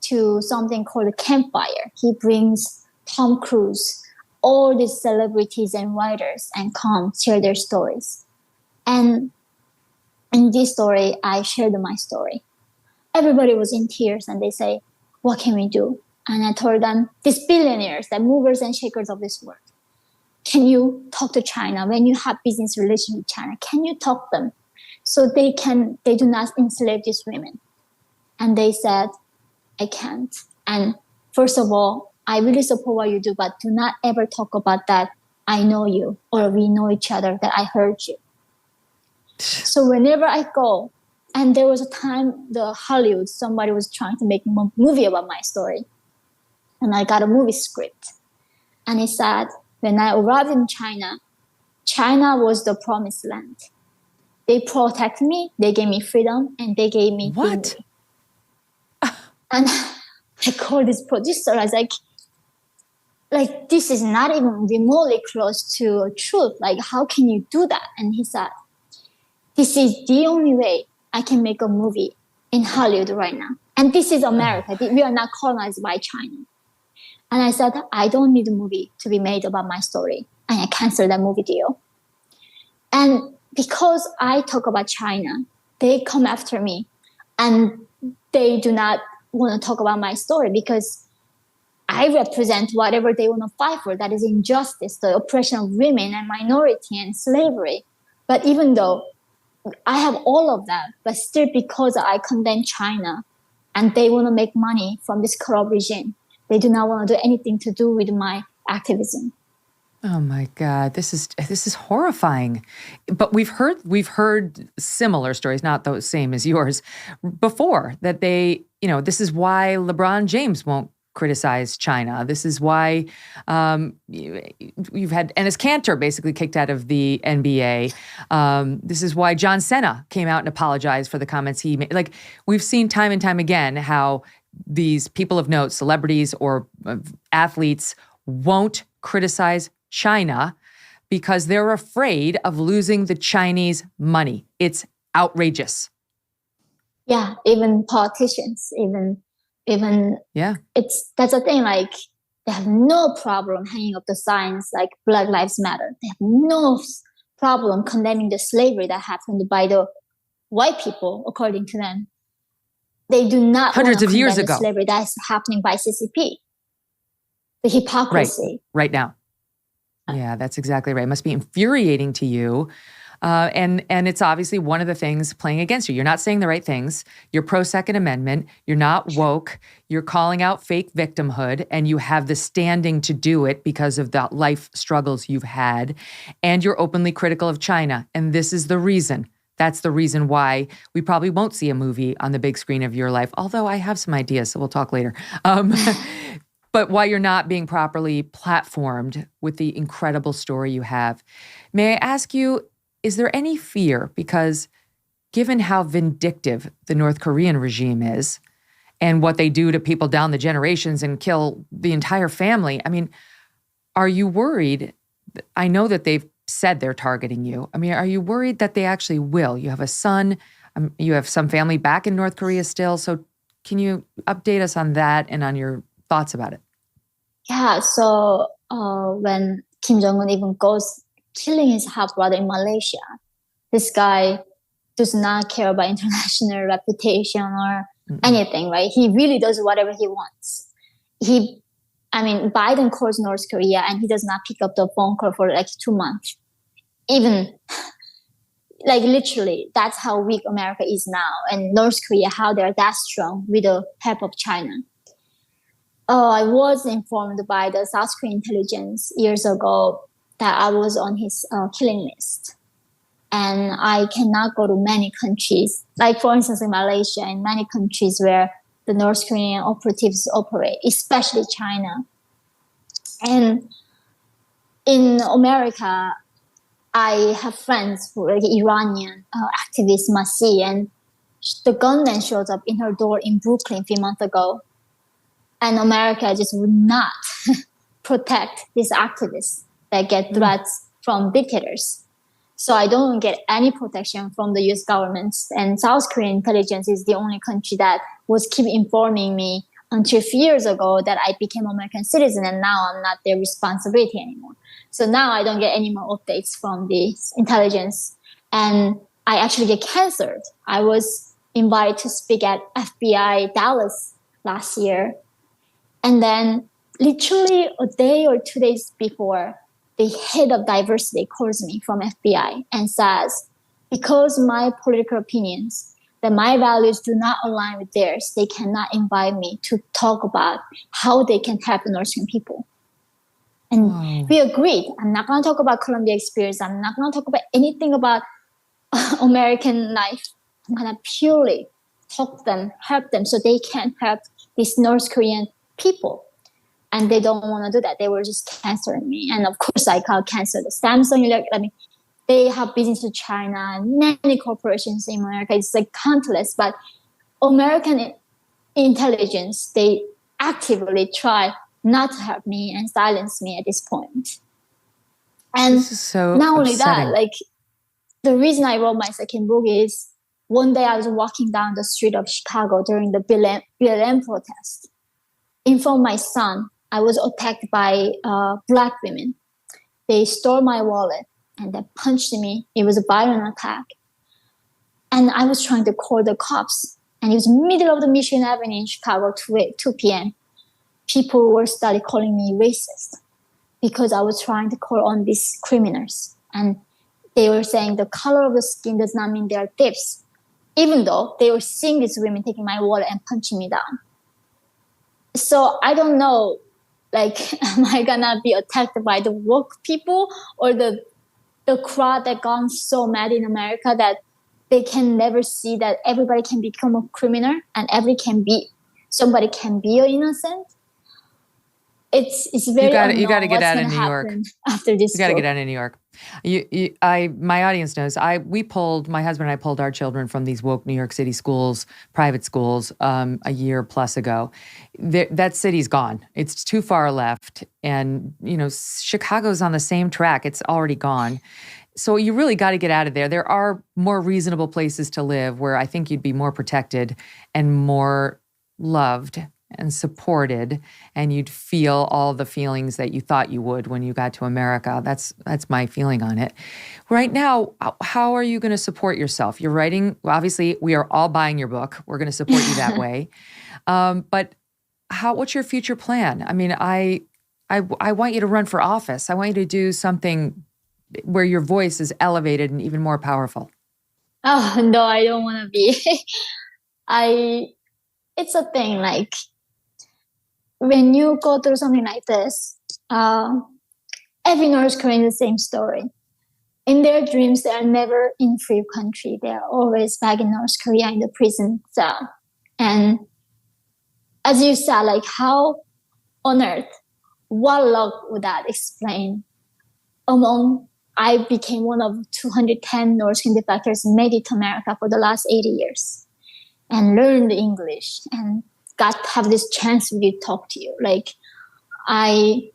to something called a campfire. He brings Tom Cruise, all these celebrities and writers and come share their stories. And in this story, I shared my story. Everybody was in tears and they say, what can we do? And I told them, these billionaires, the movers and shakers of this world, can you talk to China when you have business relations with China? Can you talk them so they do not enslave these women? And they said, I can't. And first of all, I really support what you do, but do not ever talk about that. I know you, or we know each other, that I heard you. So whenever I go, and there was a time the Hollywood, somebody was trying to make a movie about my story. And I got a movie script. And it said, when I arrived in China, China was the promised land. They protect me, they gave me freedom, and they gave me what? And I called this producer. I was like, this is not even remotely close to truth. Like, how can you do that? And he said, this is the only way I can make a movie in Hollywood right now. And this is America. We are not colonized by China. And I said, I don't need a movie to be made about my story. And I canceled that movie deal. And because I talk about China, they come after me. And they do not want to talk about my story because I represent whatever they want to fight for. That is injustice, the oppression of women and minority and slavery. But even though I have all of that, but still because I condemn China and they want to make money from this corrupt regime, they do not want to do anything to do with my activism. Oh my God, this is horrifying. But we've heard similar stories, not those same as yours, before, that this is why LeBron James won't criticize China. This is why you've had Enes Kanter basically kicked out of the NBA. This is why John Cena came out and apologized for the comments he made. Like, we've seen time and time again how these people of note, celebrities or athletes, won't criticize China because they're afraid of losing the Chinese money. It's outrageous. Yeah, even politicians, even that's the thing. Like, they have no problem hanging up the signs like Black Lives Matter. They have no problem condemning the slavery that happened by the white people, according to them. They do not hundreds of years ago. The slavery that's happening by CCP. The hypocrisy. Right now. Yeah, that's exactly right. It must be infuriating to you. And it's obviously one of the things playing against you. You're not saying the right things. You're pro-Second Amendment. You're not woke. You're calling out fake victimhood, and you have the standing to do it because of the life struggles you've had. And you're openly critical of China. And this is the reason. That's the reason why we probably won't see a movie on the big screen of your life, although I have some ideas, so we'll talk later. But why you're not being properly platformed with the incredible story you have. May I ask you, is there any fear? Because given how vindictive the North Korean regime is and what they do to people down the generations and kill the entire family, I mean, are you worried? I know that they've said they're targeting you. I mean, are you worried that they actually will? You have a son, you have some family back in North Korea still. So can you update us on that and on your thoughts about it? Yeah, so when Kim Jong-un even goes killing his half-brother in Malaysia, this guy does not care about international reputation or anything, right? He really does whatever he wants. Biden calls North Korea and he does not pick up the phone call for like 2 months. Even, like, literally, that's how weak America is now. And North Korea, how they're that strong with the help of China. I was informed by the South Korean intelligence years ago that I was on his killing list. And I cannot go to many countries, like, for instance, in Malaysia, and many countries where the North Korean operatives operate, especially China. And in America, I have friends who are like Iranian activist Masih, and the gunman showed up in her door in Brooklyn a few months ago. And America just would not protect these activists that get threats from dictators. So I don't get any protection from the US government. And South Korean intelligence is the only country that was keep informing me until a few years ago that I became an American citizen, and now I'm not their responsibility anymore. So now I don't get any more updates from the intelligence. And I actually get canceled. I was invited to speak at FBI Dallas last year. And then literally a day or 2 days before, the head of diversity calls me from FBI and says, because my political opinions, that my values do not align with theirs, they cannot invite me to talk about how they can help North Korean people. And we agreed. I'm not going to talk about Columbia experience. I'm not going to talk about anything about American life. I'm going to purely talk them, help them so they can help these North Korean people. And they don't want to do that. They were just canceling me. And of course, I got canceled. Samsung, they have business to China and many corporations in America. It's like countless. But American intelligence, they actively try not to help me and silence me at this point. And this is so not only upsetting. that, the reason I wrote my second book is one day I was walking down the street of Chicago during the BLM protest. In front of my son, I was attacked by Black women. They stole my wallet and they punched me. It was a violent attack. And I was trying to call the cops. And it was middle of the Michigan Avenue in Chicago, 2 p.m. People were started calling me racist because I was trying to call on these criminals. And they were saying the color of the skin does not mean they are thieves, even though they were seeing these women taking my wallet and punching me down. So I don't know, am I gonna be attacked by the woke people or the crowd that gone so mad in America that they can never see that everybody can become a criminal and somebody can be innocent? It's very you got to get out of New York after this. You got to get out of New York. My audience knows. My husband and I pulled our children from these woke New York City schools, private schools, a year plus ago. That city's gone. It's too far left, and Chicago's on the same track. It's already gone. So you really got to get out of there. There are more reasonable places to live where I think you'd be more protected and more loved and supported, and you'd feel all the feelings that you thought you would when you got to America. That's my feeling on it. Right now, how are you going to support yourself? You're writing, obviously, we are all buying your book. We're going to support you that way. But what's your future plan? I mean, I want you to run for office. I want you to do something where your voice is elevated and even more powerful. Oh, no, I don't want to be. It's a thing, when you go through something like this, every North Korean is the same story. In their dreams, they are never in free country. They are always back in North Korea in the prison cell. And as you said, how on earth, what luck would that explain? I became one of 210 North Korean defectors made it to America for the last 80 years and learned English and got to have this chance to talk to you. I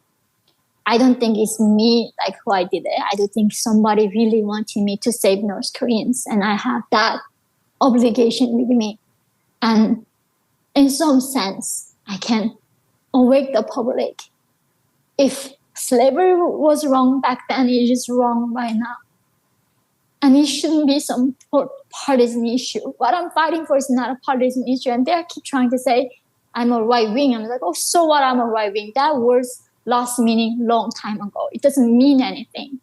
don't think it's me who I did it. I do think somebody really wanted me to save North Koreans, and I have that obligation with me. And in some sense, I can awake the public. If slavery was wrong back then, it is wrong right now. And it shouldn't be some partisan issue. What I'm fighting for is not a partisan issue. And they keep trying to say, I'm a right wing. I'm like, oh, so what? I'm a right wing. That word's lost meaning long time ago. It doesn't mean anything.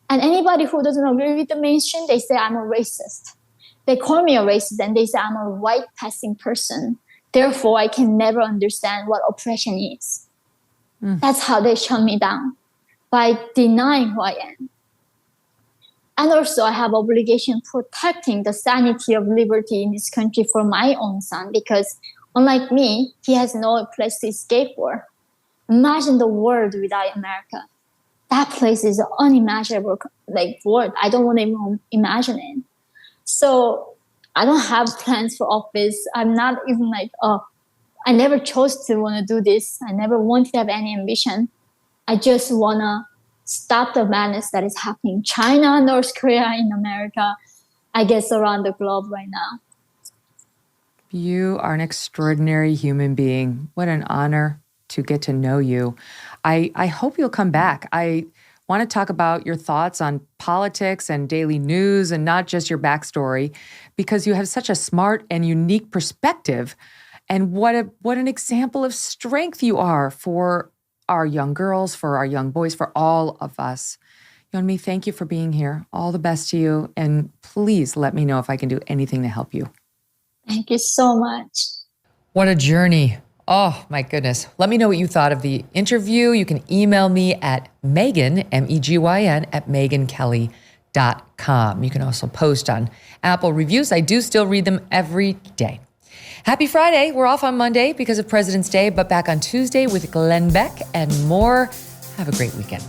And anybody who doesn't agree with the mainstream, they say I'm a racist. They call me a racist and they say I'm a white passing person. Therefore, I can never understand what oppression is. That's how they shut me down, by denying who I am. And also, I have obligation protecting the sanity of liberty in this country for my own son, because unlike me, he has no place to escape for. Imagine the world without America. That place is an unimaginable world. I don't want to even imagine it. So I don't have plans for office. I'm not even I never chose to want to do this. I never wanted to have any ambition. I just want to stop the madness that is happening in China, North Korea, in America, I guess around the globe right now. You are an extraordinary human being. What an honor to get to know you. I hope you'll come back. I want to talk about your thoughts on politics and daily news and not just your backstory, because you have such a smart and unique perspective. And what an example of strength you are for our young girls, for our young boys, for all of us. Yeonmi, thank you for being here. All the best to you. And please let me know if I can do anything to help you. Thank you so much. What a journey. Oh, my goodness. Let me know what you thought of the interview. You can email me at Megyn, MEGYN, at megankelly.com. You can also post on Apple reviews. I do still read them every day. Happy Friday. We're off on Monday because of President's Day, but back on Tuesday with Glenn Beck and more. Have a great weekend.